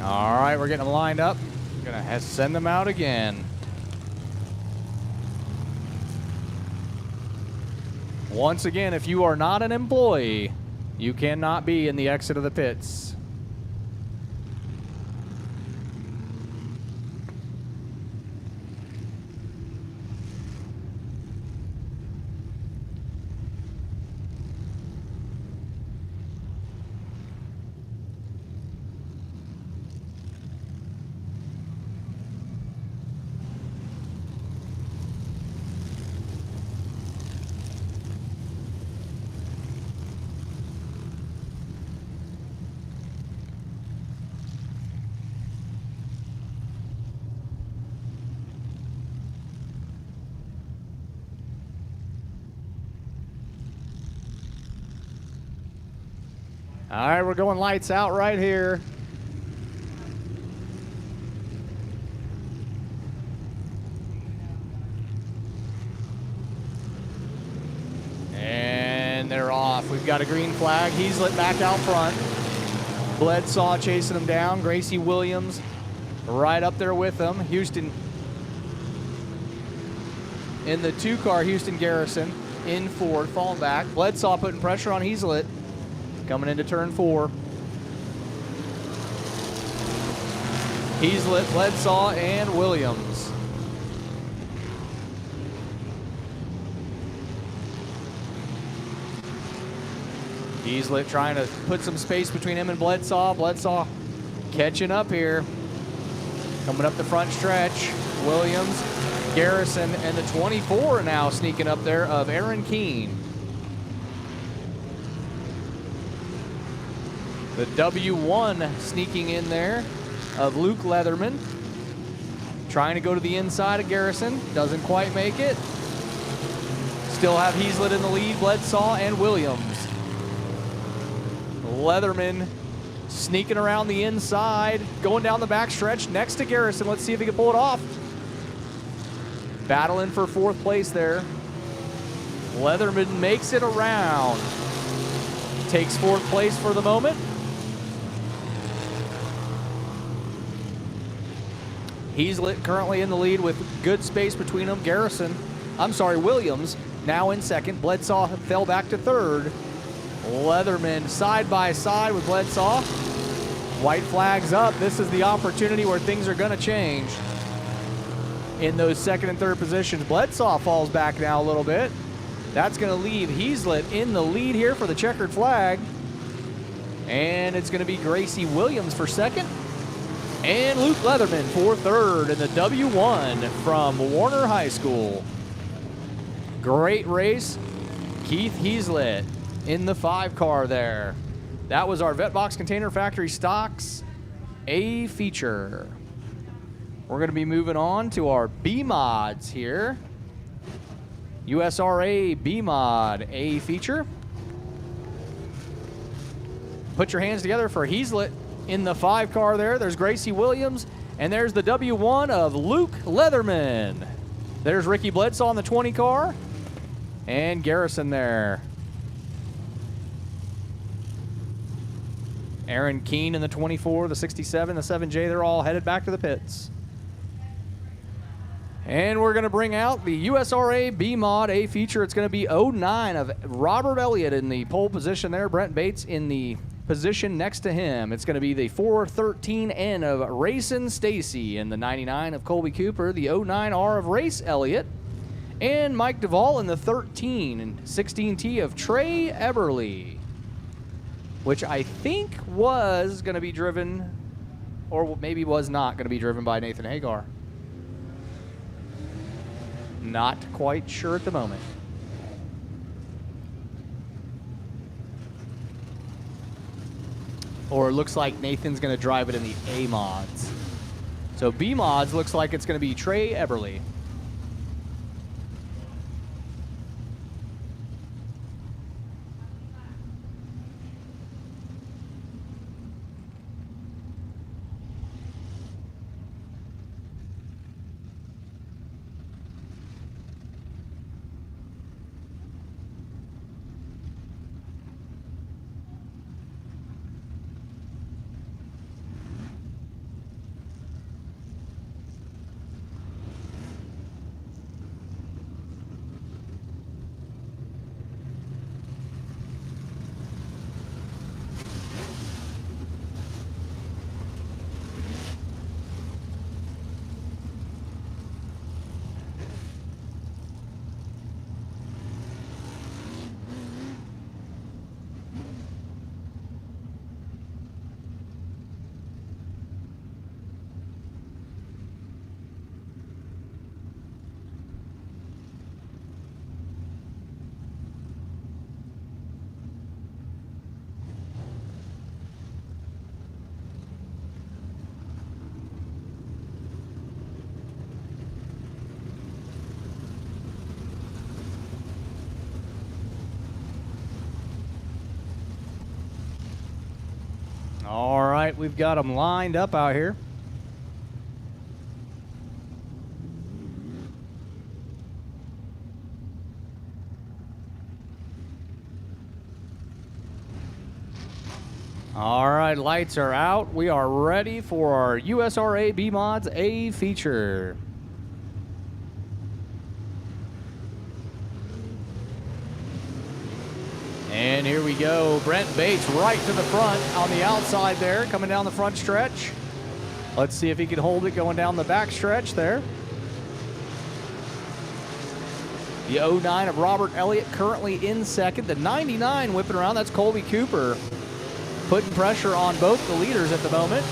All right, we're getting them lined up. Gonna send them out again. Once again, if you are not an employee, you cannot be in the exit of the pits. All right, we're going lights out right here. And they're off. We've got a green flag. Heaslet back out front. Bledsaw chasing them down. Gracie Williams right up there with them. Houston in the 2 car, Houston Garrison in fourth, falling back. Bledsaw putting pressure on Heaslet. Coming into turn 4. Heaslet, Bledsaw, and Williams. Heaslet trying to put some space between him and Bledsaw. Bledsaw catching up here. Coming up the front stretch. Williams, Garrison, and the 24 now sneaking up there of Aaron Keene. The W1 sneaking in there of Luke Leatherman. Trying to go to the inside of Garrison. Doesn't quite make it. Still have Heaslet in the lead, Bledsaw and Williams. Leatherman sneaking around the inside, going down the backstretch next to Garrison. Let's see if he can pull it off. Battling for fourth place there. Leatherman makes it around. Takes fourth place for the moment. Heaslet currently in the lead with good space between them. Williams now in second. Bledsaw fell back to third. Leatherman side by side with Bledsaw. White flags up. This is the opportunity where things are going to change in those second and third positions. Bledsaw falls back now a little bit. That's going to leave Heaslet in the lead here for the checkered flag. And it's going to be Gracie Williams for second. And Luke Leatherman for third in the W1 from Warner High School. Great race. Keith Heaslet in the 5 car there. That was our Vetbox Container Factory Stocks A feature. We're going to be moving on to our B mods here. USRA B mod A feature. Put your hands together for Heaslet in the 5 car there. There's Gracie Williams, and there's the W1 of Luke Leatherman. There's Ricky Bledsaw in the 20 car, and Garrison there. Aaron Keene in the 24, the 67, the 7J, they're all headed back to the pits. And we're going to bring out the USRA B mod A feature. It's going to be 09 of Robert Elliott in the pole position there. Brent Bates in the position next to him. It's going to be the 413N of Rayson Stacy and the 99 of Colby Cooper, the 09R of Race Elliott, and Mike Duvall in the 13 and 16T of Trey Eberly, which I think was going to be driven, or maybe was not going to be driven by Nathan Hagar. Not quite sure at the moment. Or it looks like Nathan's going to drive it in the A mods. So B mods looks like it's going to be Trey Eberly. All right, we've got them lined up out here. All right, lights are out. We are ready for our USRA B Mods A feature. And here we go. Brent Bates right to the front on the outside there, coming down the front stretch. Let's see if he can hold it going down the back stretch there. The 09 of Robert Elliott currently in second. The 99 whipping around, that's Colby Cooper, putting pressure on both the leaders at the moment.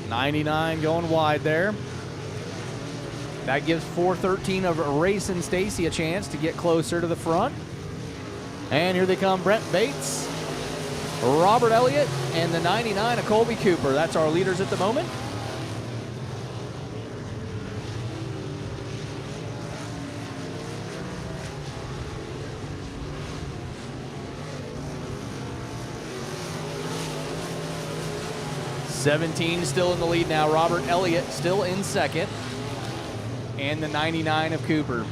'99 going wide there. That gives 413 of Racing Stacy a chance to get closer to the front. And here they come, Brent Bates, Robert Elliott, and the 99 of Colby Cooper. That's our leaders at the moment. '17 still in the lead now. Robert Elliott still in second. And the 99 of Cooper.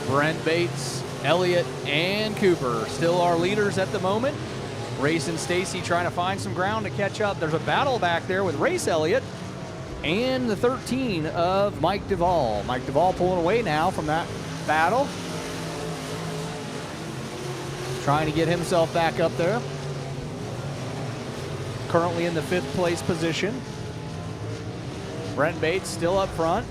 Brent Bates, Elliott, and Cooper still our leaders at the moment. Racing Stacy trying to find some ground to catch up. There's a battle back there with Race Elliott and the 13 of Mike Duvall. Mike Duvall pulling away now from that battle. Trying to get himself back up there. Currently in the 5th place position. Brent Bates still up front.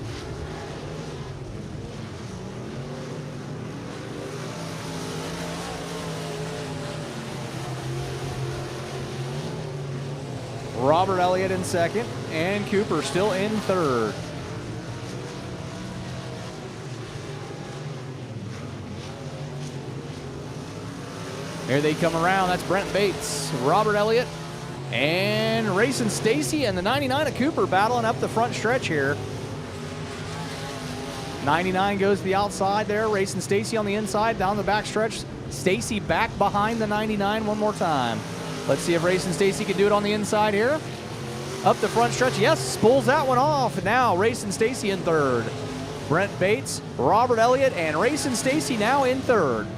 Robert Elliott in second, and Cooper still in third. Here they come around. That's Brent Bates, Robert Elliott, and Racing Stacy, and the 99 of Cooper battling up the front stretch here. 99 goes to the outside there. Racing Stacy on the inside, down the back stretch. Stacy back behind the 99 one more time. Let's see if Racing Stacy can do it on the inside here. Up the front stretch. Yes, pulls that one off. Now Racing Stacy in third. Brent Bates, Robert Elliott, and Racing Stacy now in third.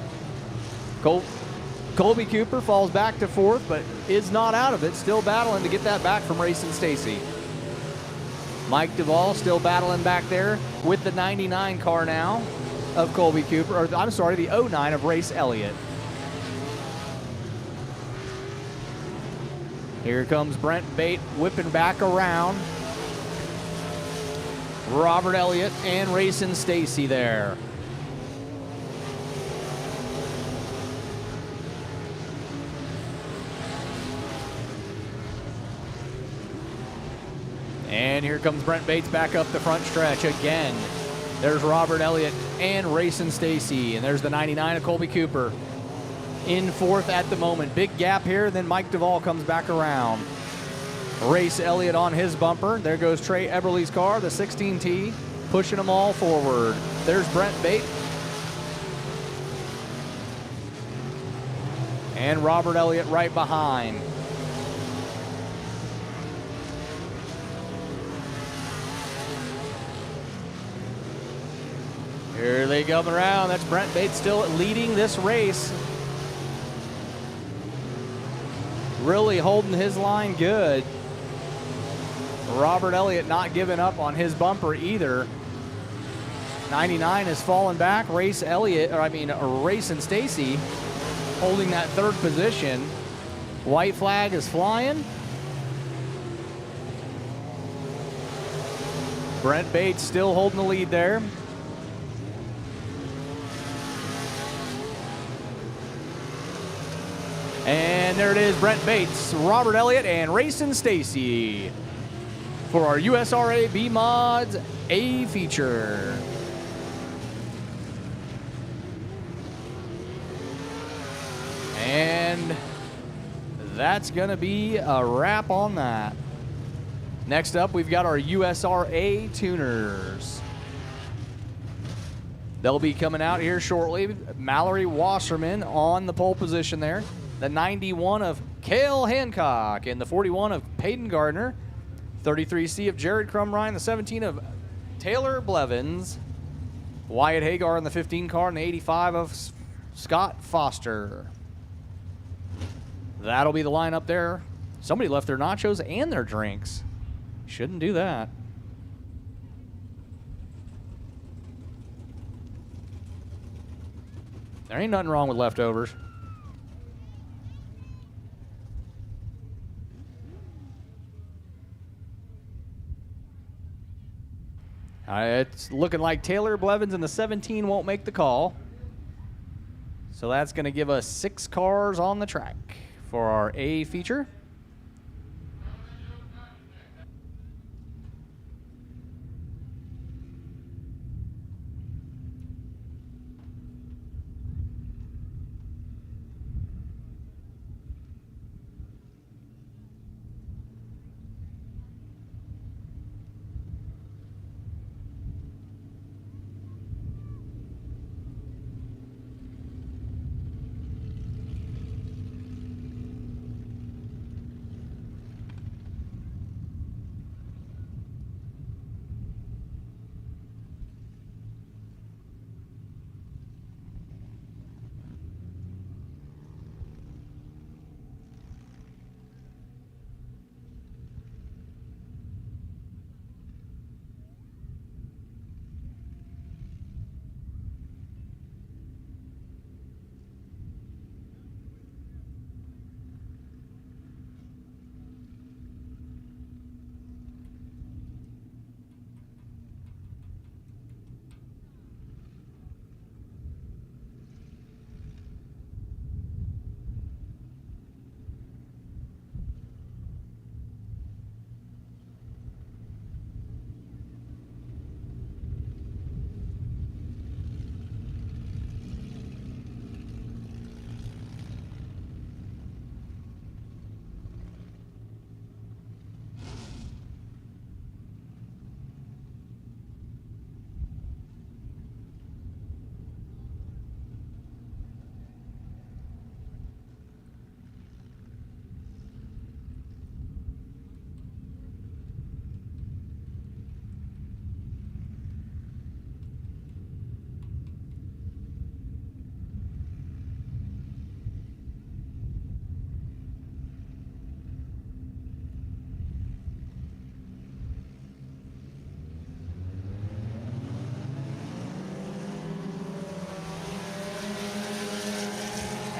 Colby Cooper falls back to fourth, but is not out of it. Still battling to get that back from Racing Stacy. Mike Duvall still battling back there with the 99 car now of Colby Cooper. Or I'm sorry, the 09 of Race Elliott. Here comes Brent Bates whipping back around. Robert Elliott and Racing Stacy there. And here comes Brent Bates back up the front stretch again. There's Robert Elliott and Racing Stacy. And there's the 99 of Colby Cooper in fourth at the moment. Big gap here, then Mike Duvall comes back around. Race Elliott on his bumper. There goes Trey Eberle's car, the 16T, pushing them all forward. There's Brent Bates. And Robert Elliott right behind. Here they come around. That's Brent Bates still leading this race. Really holding his line good. Robert Elliott not giving up on his bumper either. 99 is falling back. Racing Stacy holding that third position. White flag is flying. Brent Bates still holding the lead there. And there it is, Brent Bates, Robert Elliott, and Racing Stacy for our USRA B-Mods A feature. And that's going to be a wrap on that. Next up, we've got our USRA tuners. They'll be coming out here shortly. Mallory Wasserman on the pole position there. The 91 of Cale Hancock and the 41 of Peyton Gardner. 33C of Jared Crumrine, the 17 of Taylor Blevins. Wyatt Hagar in the 15 car and the 85 of Scott Foster. That'll be the lineup there. Somebody left their nachos and their drinks. Shouldn't do that. There ain't nothing wrong with leftovers. It's looking like Taylor Blevins in the 17 won't make the call. So that's going to give us 6 cars on the track for our A feature.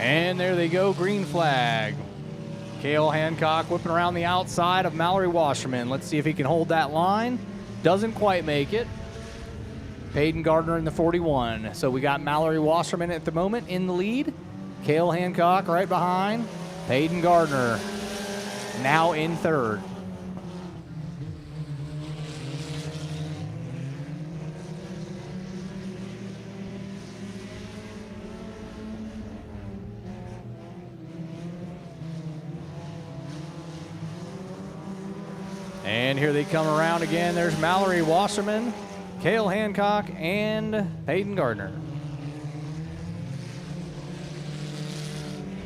And there they go, green flag. Cale Hancock whipping around the outside of Mallory Wasserman. Let's see if he can hold that line. Doesn't quite make it. Peyton Gardner in the 41. So we got Mallory Wasserman at the moment in the lead. Cale Hancock right behind. Peyton Gardner now in third. And here they come around again. There's Mallory Wasserman, Cale Hancock, and Peyton Gardner.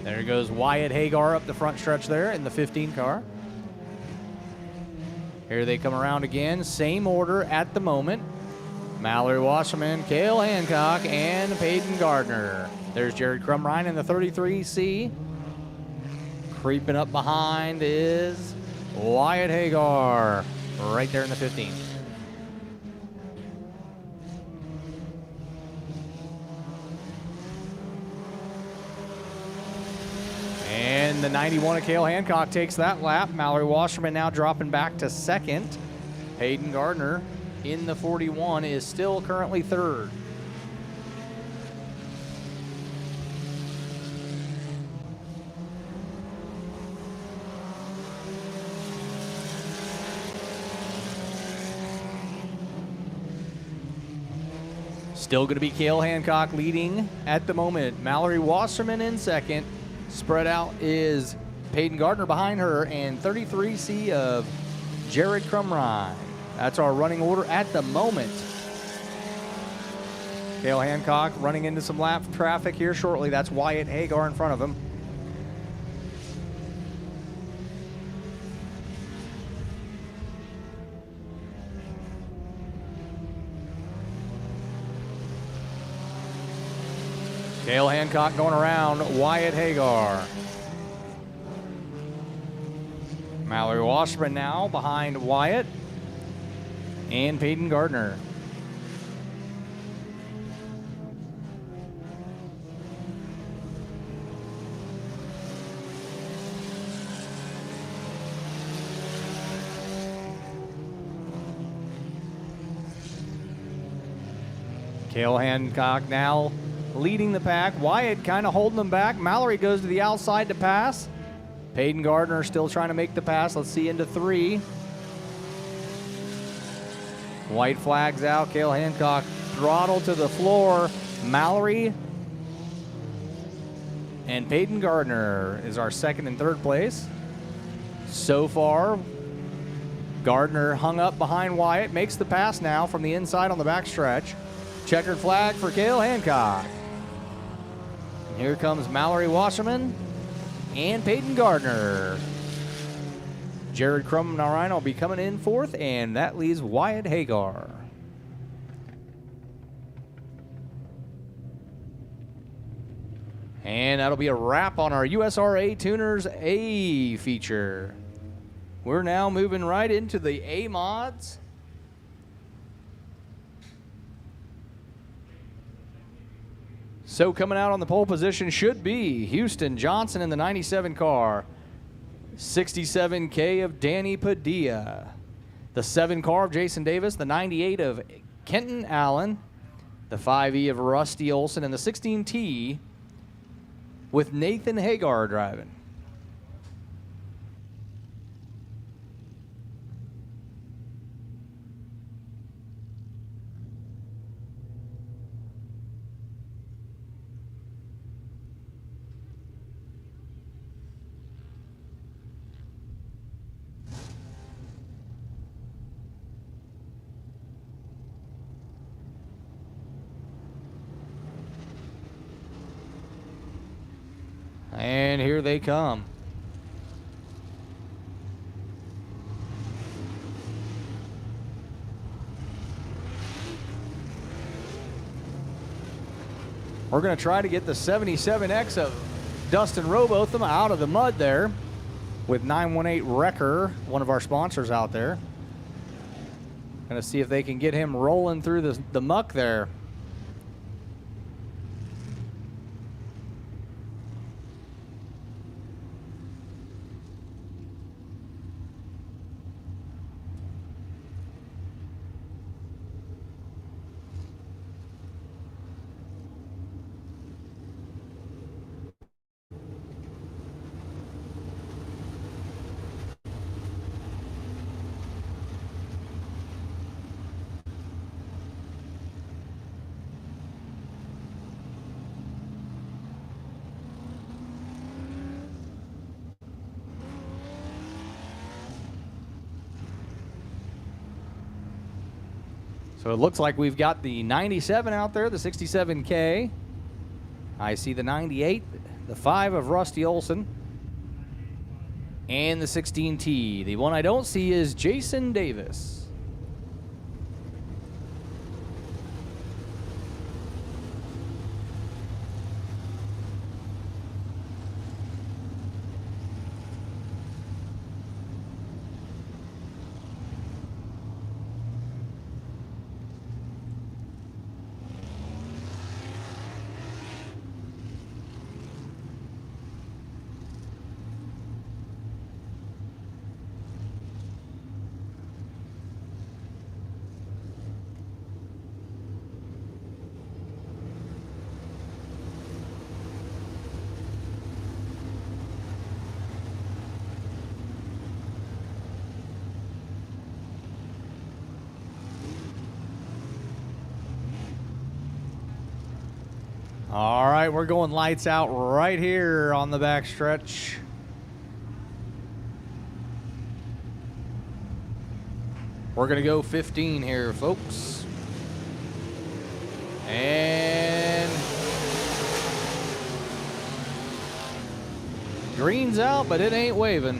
There goes Wyatt Hagar up the front stretch there in the 15 car. Here they come around again. Same order at the moment. Mallory Wasserman, Cale Hancock, and Peyton Gardner. There's Jared Crumrine in the 33C. Creeping up behind is Wyatt Hagar, right there in the 15. And the 91 of Cale Hancock takes that lap. Mallory Wasserman now dropping back to second. Peyton Gardner in the 41 is still currently third. Still going to be Cale Hancock leading at the moment. Mallory Wasserman in second. Spread out is Peyton Gardner behind her, and 33C of Jared Crumrine. That's our running order at the moment. Cale Hancock running into some lap traffic here shortly. That's Wyatt Hagar in front of him. Cale Hancock going around Wyatt Hagar. Mallory Wasserman now behind Wyatt and Peyton Gardner. Cale Hancock now leading the pack. Wyatt kind of holding them back. Mallory goes to the outside to pass. Peyton Gardner still trying to make the pass. Let's see, into 3. White flags out. Cale Hancock throttle to the floor. Mallory and Peyton Gardner is our second and third place. So far, Gardner hung up behind Wyatt, makes the pass now from the inside on the back stretch. Checkered flag for Cale Hancock. And here comes Mallory Wasserman and Peyton Gardner. Jared Crum-Narine will be coming in 4th, and that leaves Wyatt Hagar. And that'll be a wrap on our USRA Tuners A feature. We're now moving right into the A mods. So coming out on the pole position should be Houston Johnson in the 97 car. 67K of Danny Padilla. The 7 car of Jason Davis. The 98 of Kenton Allen. The 5E of Rusty Olson. And the 16T with Nathan Hagar driving. And here they come. We're going to try to get the 77X of Dustin Robotham out of the mud there with 918 Wrecker, one of our sponsors out there. Going to see if they can get him rolling through the muck there. So it looks like we've got the 97 out there, the 67K. I see the 98, the 5 of Rusty Olson, and the 16T. The one I don't see is Jason Davis. All right, we're going lights out right here on the back stretch. We're going to go 15 here, folks. And green's out, but it ain't waving.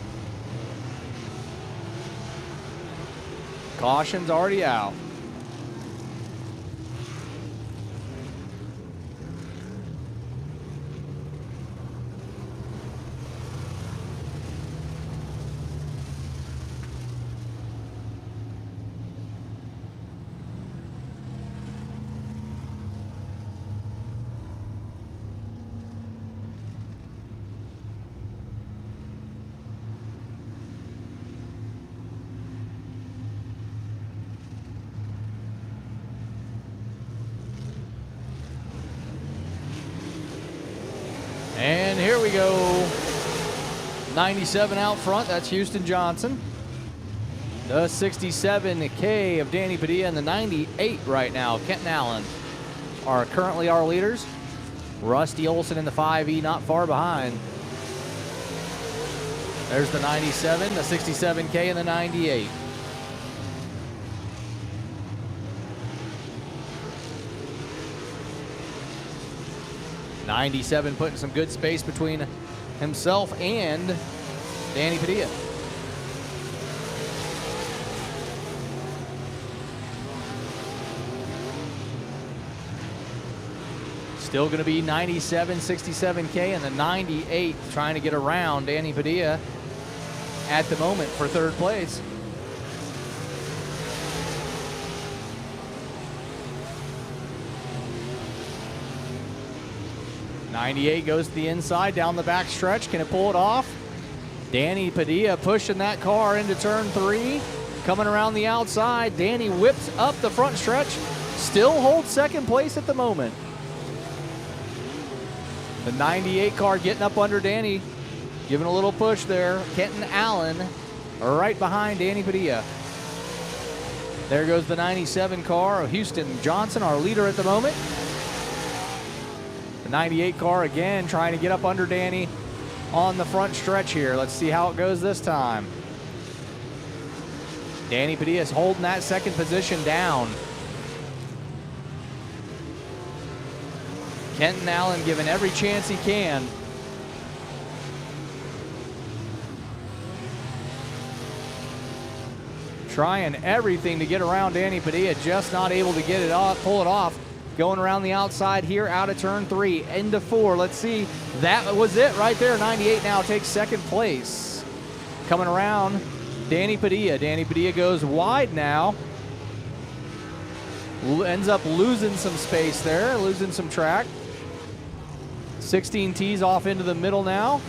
Caution's already out. go 97 out front. That's Houston Johnson. The 67K of Danny Padilla and the 98 right now, Kenton Allen, are currently our leaders. Rusty Olson in the 5E not far behind. There's the 97, the 67K, and the 98. '97 putting some good space between himself and Danny Padilla. Still going to be 97, 67K, and the 98 trying to get around Danny Padilla at the moment for third place. '98 goes to the inside, down the back stretch. Can it pull it off? Danny Padilla pushing that car into turn 3. Coming around the outside, Danny whips up the front stretch. Still holds second place at the moment. The 98 car getting up under Danny, giving a little push there. Kenton Allen right behind Danny Padilla. There goes the 97 car of Houston Johnson, our leader at the moment. The 98 car again trying to get up under Danny on the front stretch here. Let's see how it goes this time. Danny Padilla is holding that second position down. Kenton Allen giving every chance he can. Trying everything to get around Danny Padilla, just not able to get it off, pull it off. Going around the outside here, out of turn 3, into 4. Let's see, that was it right there. 98 now takes second place. Coming around, Danny Padilla. Danny Padilla goes wide now. Ends up losing some space there, losing some track. 16 tees off into the middle now.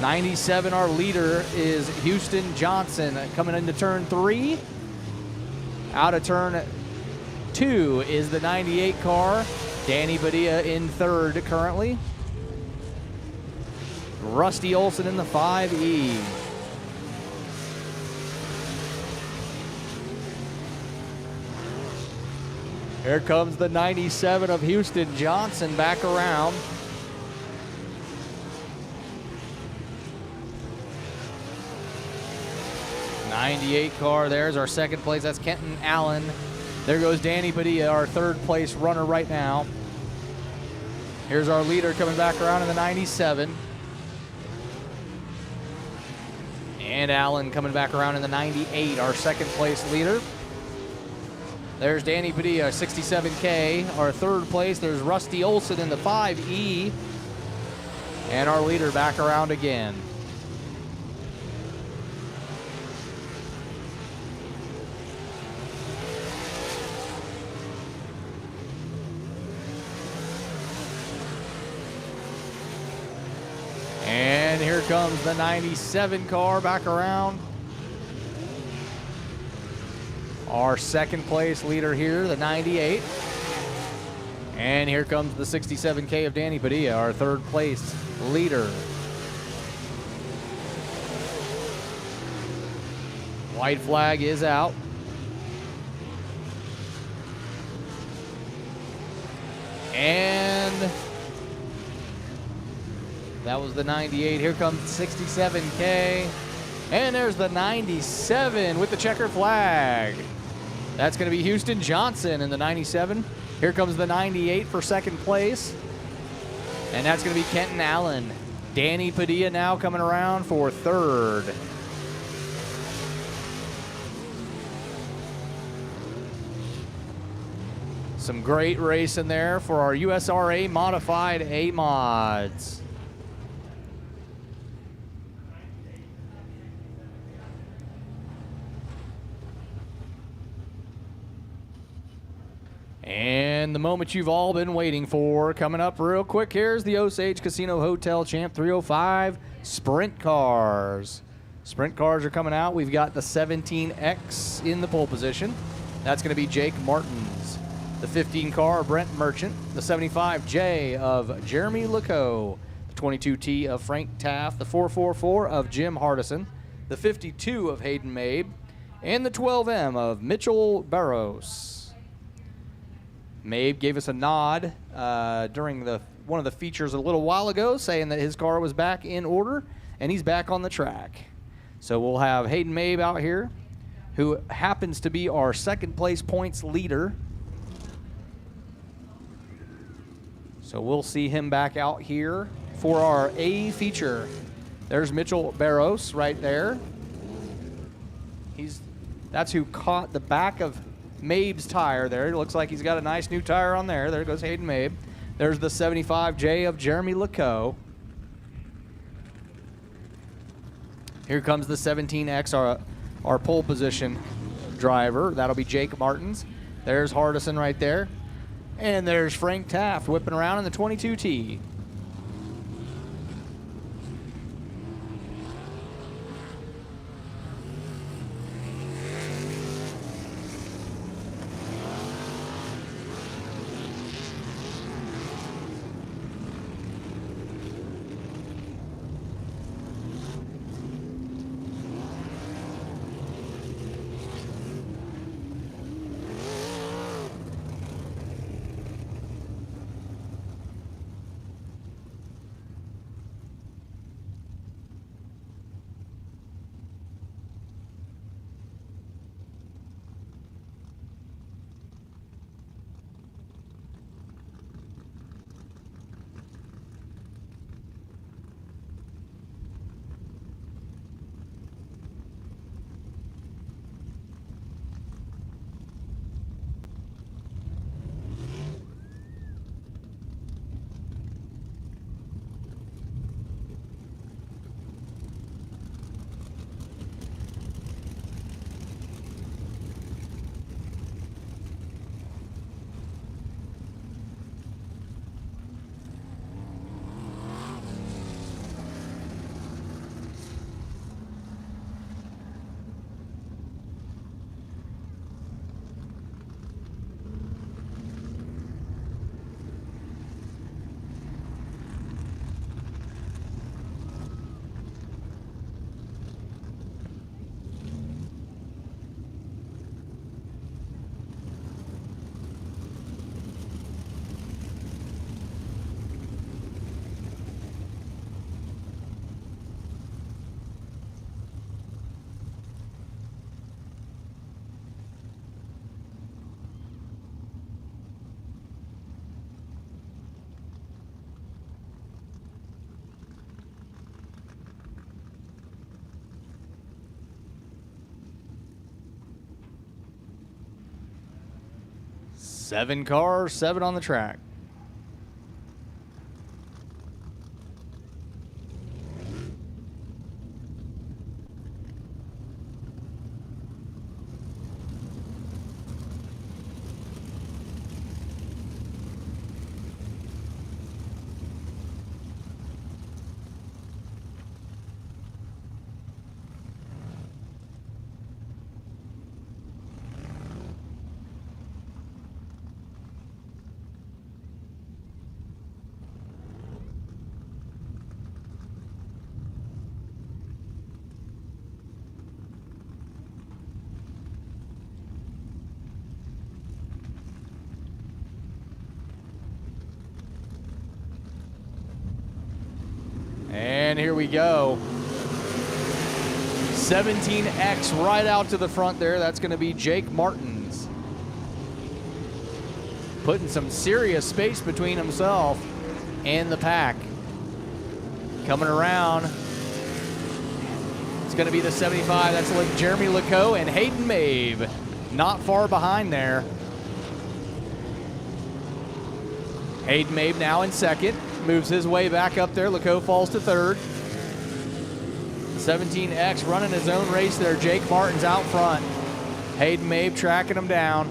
97, our leader, is Houston Johnson. Coming into turn 3. Out of turn 2 is the 98 car. Danny Padilla in third currently. Rusty Olson in the 5E. Here comes the 97 of Houston Johnson back around. '98 car, there's our second place. That's Kenton Allen. There goes Danny Padilla, our third place runner right now. Here's our leader coming back around in the 97. And Allen coming back around in the 98, our second place leader. There's Danny Padilla, 67K, our third place. There's Rusty Olson in the 5E. And our leader back around again. And here comes the 97 car back around. Our second place leader here, the 98. And here comes the 67K of Danny Padilla, our third place leader. White flag is out. And that was the 98. Here comes the 67K. And there's the 97 with the checkered flag. That's going to be Houston Johnson in the 97. Here comes the 98 for second place. And that's going to be Kenton Allen. Danny Padilla now coming around for third. Some great racing there for our USRA modified A-mods. And the moment you've all been waiting for, coming up real quick, here's the Osage Casino Hotel Champ 305 Sprint Cars. Sprint Cars are coming out. We've got the 17X in the pole position. That's going to be Jake Martins. The 15 car, Brent Merchant. The 75J of Jeremy Laco. The 22T of Frank Taft, the 444 of Jim Hardison, the 52 of Hayden Mabe, and the 12M of Mitchell Barros. Mabe gave us a nod during one of the features a little while ago, saying that his car was back in order, and he's back on the track. So we'll have Hayden Mabe out here, who happens to be our second place points leader. So we'll see him back out here for our A feature. There's Mitchell Barros right there. That's who caught the back of Mabe's tire there. It looks like he's got a nice new tire on there. There goes Hayden Mabe. There's the 75J of Jeremy Lecoe. Here comes the 17X, our pole position driver. That'll be Jake Martins. There's Hardison right there. And there's Frank Taft whipping around in the 22T. Seven cars, 7 on the track. And here we go. 17X right out to the front there. That's going to be Jake Martins. Putting some serious space between himself and the pack. Coming around. It's going to be the 75. That's like Jeremy Lecoe and Hayden Mabe. Not far behind there. Hayden Mabe now in second. Moves his way back up there. Lecoe falls to third. 17X running his own race there. Jake Martins out front. Hayden Mabe tracking him down.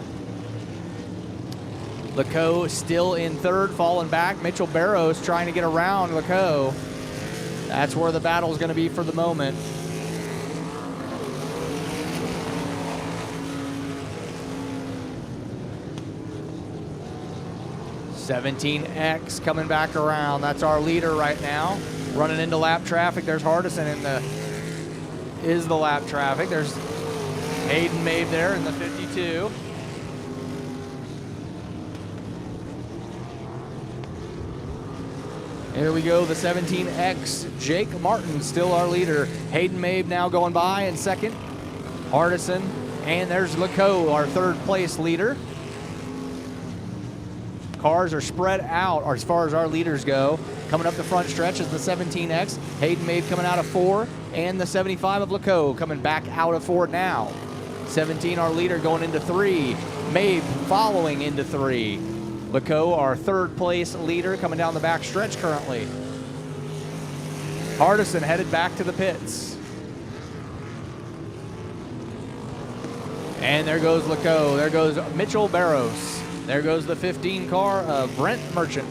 Lecoe still in third, falling back. Mitchell Barros trying to get around Lecoe. That's where the battle is going to be for the moment. 17X coming back around. That's our leader right now. Running into lap traffic. There's Hardison in the lap traffic. There's Hayden Mabe there in the 52. Here we go, the 17X. Jake Martin still our leader. Hayden Mabe now going by in second. Hardison, and there's Laco, our third place leader. Cars are spread out as far as our leaders go. Coming up the front stretch is the 17X. Hayden Mabe coming out of 4, and the 75 of Laco coming back out of 4 now. 17, our leader, going into 3. Mabe following into 3. Laco, our third place leader, coming down the back stretch currently. Hardison headed back to the pits. And there goes Laco. There goes Mitchell Barros. There goes the 15 car of Brent Merchant.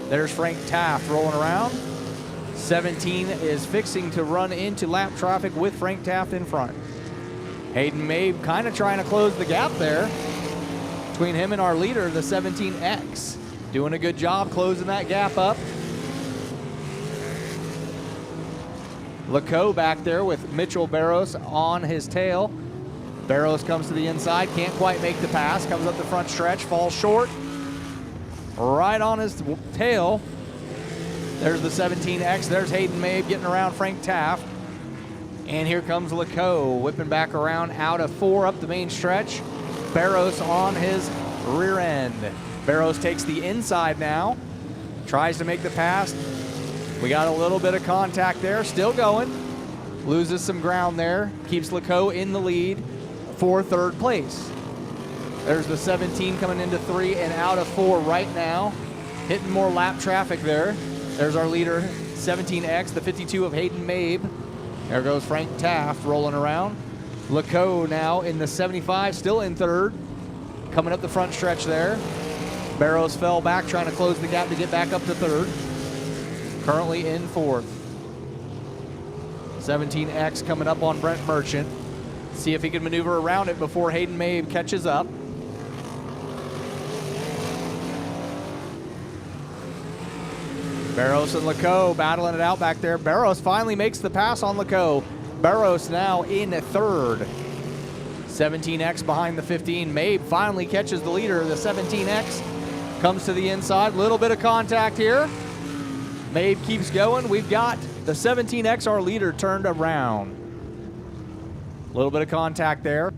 There's Frank Taft rolling around. 17 is fixing to run into lap traffic with Frank Taft in front. Hayden Mabe kind of trying to close the gap there between him and our leader, the 17X. Doing a good job closing that gap up. Laco back there with Mitchell Barros on his tail. Barros comes to the inside, can't quite make the pass, comes up the front stretch, falls short. Right on his tail. There's the 17X, there's Hayden Mabe getting around Frank Taft. And here comes Laco, whipping back around out of 4 up the main stretch. Barros on his rear end. Barros takes the inside now, tries to make the pass. We got a little bit of contact there, still going. Loses some ground there, keeps Laco in the lead for third place. There's the 17 coming into 3 and out of 4 right now. Hitting more lap traffic there. There's our leader, 17X, the 52 of Hayden Mabe. There goes Frank Taft rolling around. Laco now in the 75, still in third. Coming up the front stretch there. Barros fell back, trying to close the gap to get back up to third. Currently in fourth. 17X coming up on Brent Merchant. See if he can maneuver around it before Hayden Mabe catches up. Barros and Laco battling it out back there. Barros finally makes the pass on Laco. Barros now in third. 17X behind the 15. Mabe finally catches the leader. The 17X comes to the inside. Little bit of contact here. Mabe keeps going. We've got the 17X, our leader, turned around. A little bit of contact there.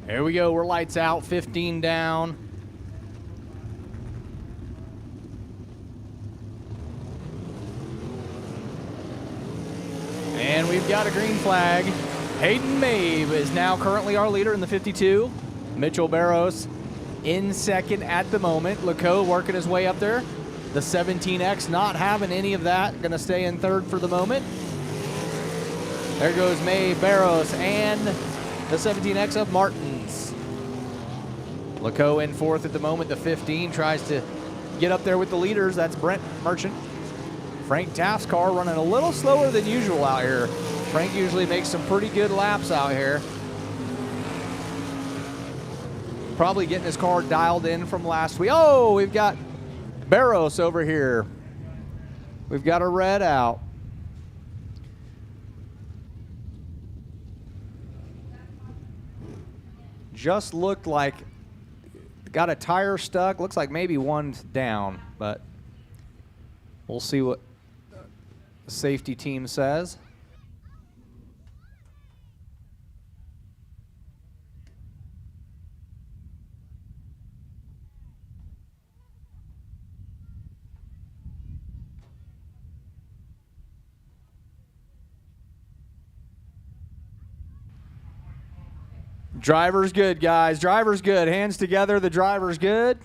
Here we go. We're lights out. 15 down. And we've got a green flag. Hayden Mabe is now currently our leader in the 52. Mitchell Barros in second at the moment. Leco working his way up there. The 17X not having any of that. Going to stay in third for the moment. There goes Mabe, Barros, and the 17X of Martins. Leco in fourth at the moment. The 15 tries to get up there with the leaders. That's Brent Merchant. Frank Taft's car running a little slower than usual out here. Frank usually makes some pretty good laps out here. Probably getting his car dialed in from last week. Oh, we've got Barros over here. We've got a red out. Just looked like got a tire stuck. Looks like maybe one's down, but we'll see what the safety team says. Driver's good, guys. Driver's good. Hands together. The driver's good.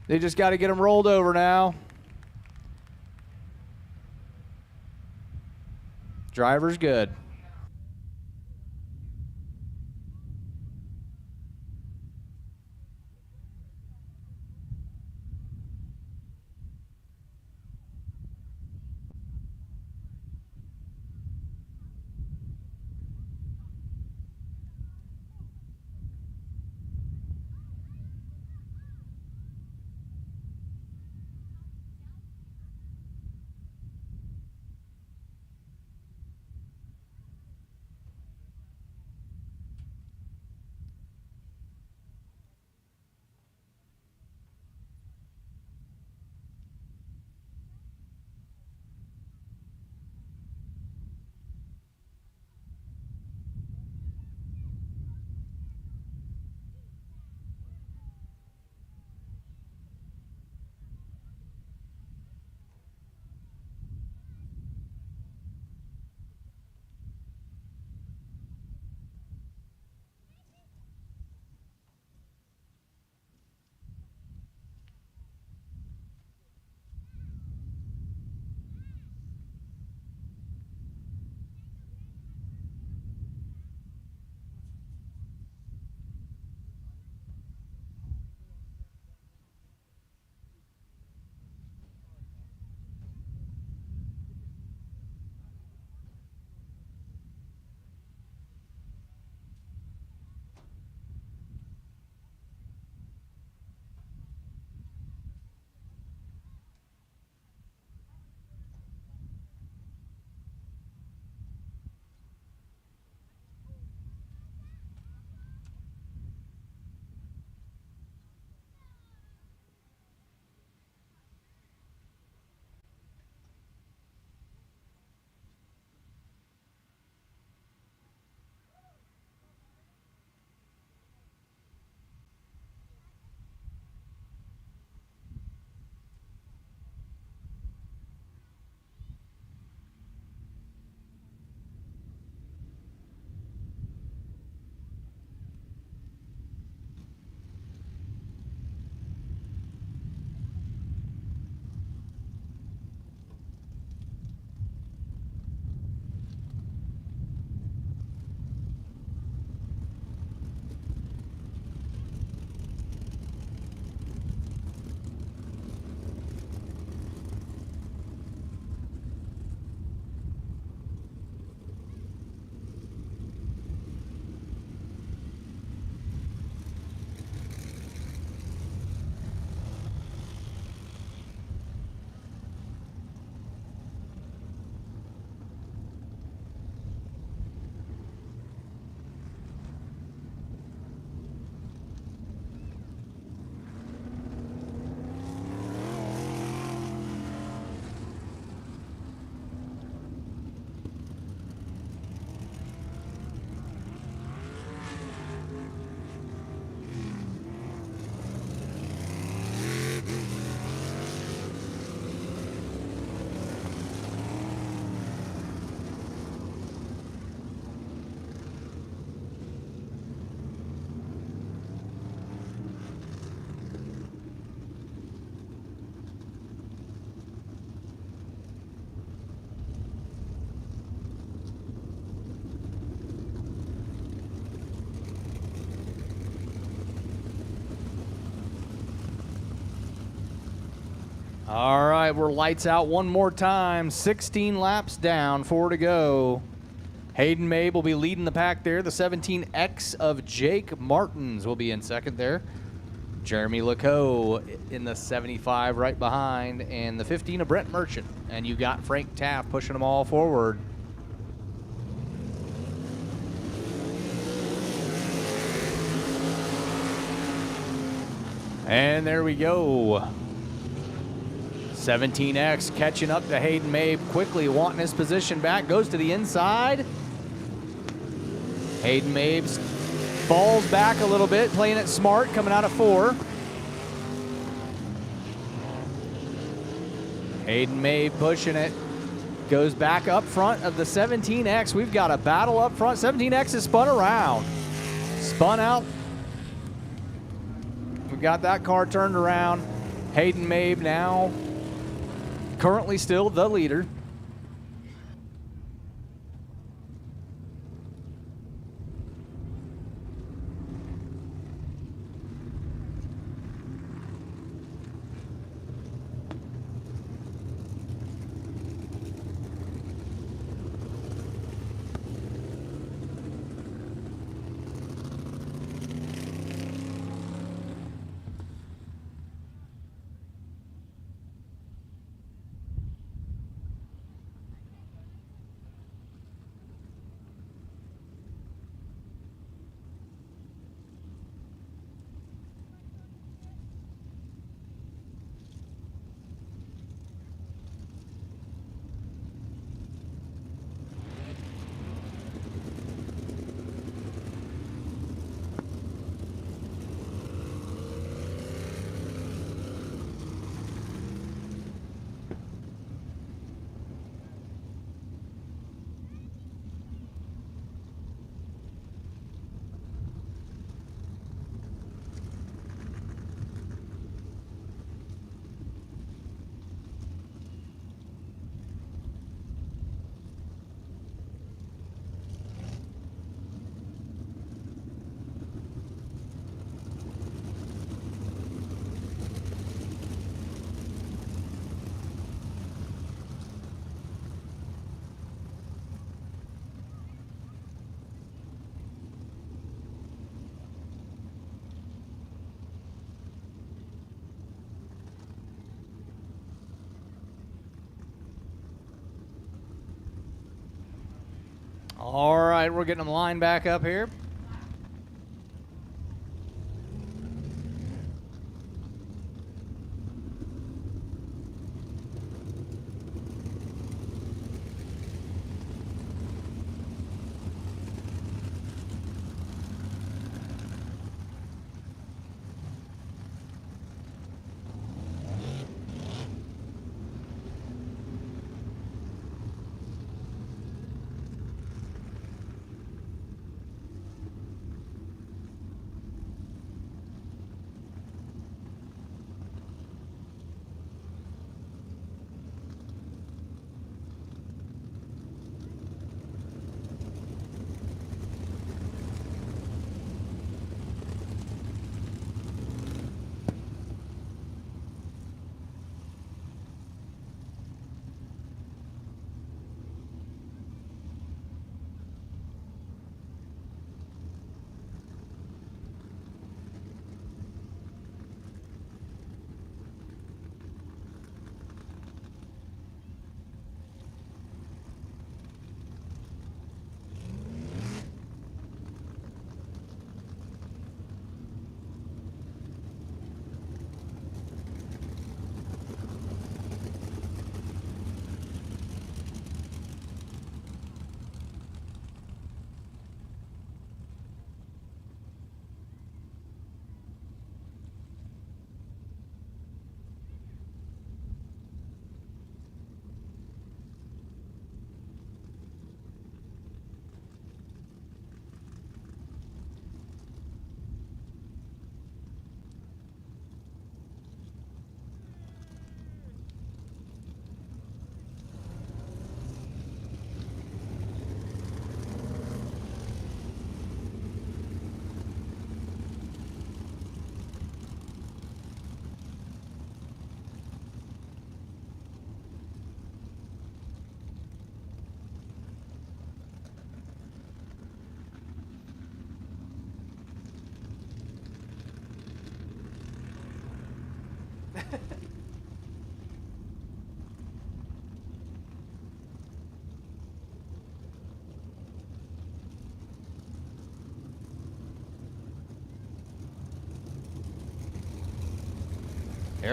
They just got to get them rolled over now. Driver's good. All right, we're lights out one more time. 16 laps down, 4 to go. Hayden Mabe will be leading the pack there. The 17X of Jake Martins will be in second there. Jeremy Lacoe in the 75 right behind, and the 15 of Brent Merchant. And you got Frank Taft pushing them all forward. And there we go. 17X catching up to Hayden Mabe quickly, wanting his position back, goes to the inside. Hayden Mabe falls back a little bit, playing it smart, coming out of 4. Hayden Mabe pushing it, goes back up front of the 17X. We've got a battle up front. 17X is spun around, spun out. We've got that car turned around. Hayden Mabe now currently still the leader. All right, we're getting them lined back up here.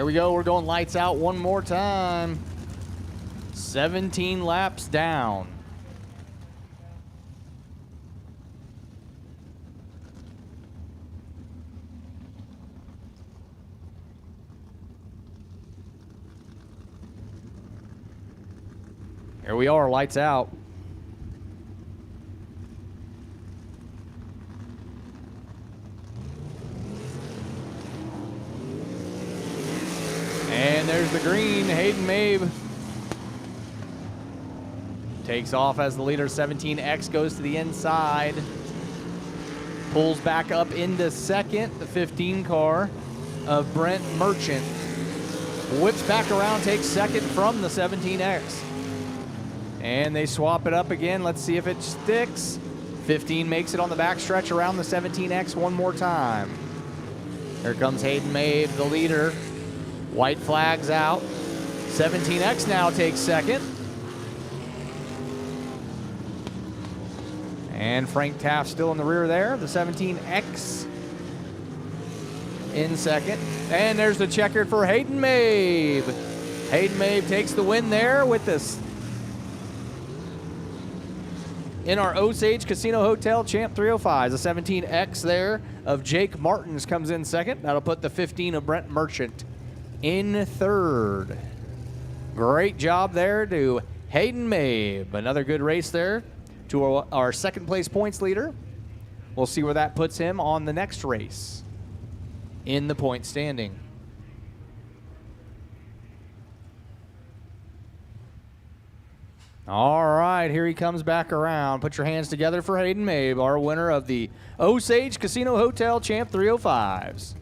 There we go. We're going lights out one more time. 17 laps down. Here we are, lights out. And there's the green. Hayden Mabe takes off as the leader. 17X goes to the inside. Pulls back up into second. The 15 car of Brent Merchant whips back around, takes second from the 17X. And they swap it up again. Let's see if it sticks. 15 makes it on the backstretch around the 17X one more time. Here comes Hayden Mabe, the leader. White flags out. 17X now takes second. And Frank Taft still in the rear there. The 17X in second. And there's the checkered for Hayden Mabe. Hayden Mabe takes the win there with this in our Osage Casino Hotel Champ 305. The 17X there of Jake Martins comes in second. That'll put the 15 of Brent Merchant in third. Great job there to Hayden Mabe. Another good race there to our second place points leader. We'll see where that puts him on the next race in the point standing. All right, here he comes back around. Put your hands together for Hayden Mabe, our winner of the Osage Casino Hotel Champ 305s.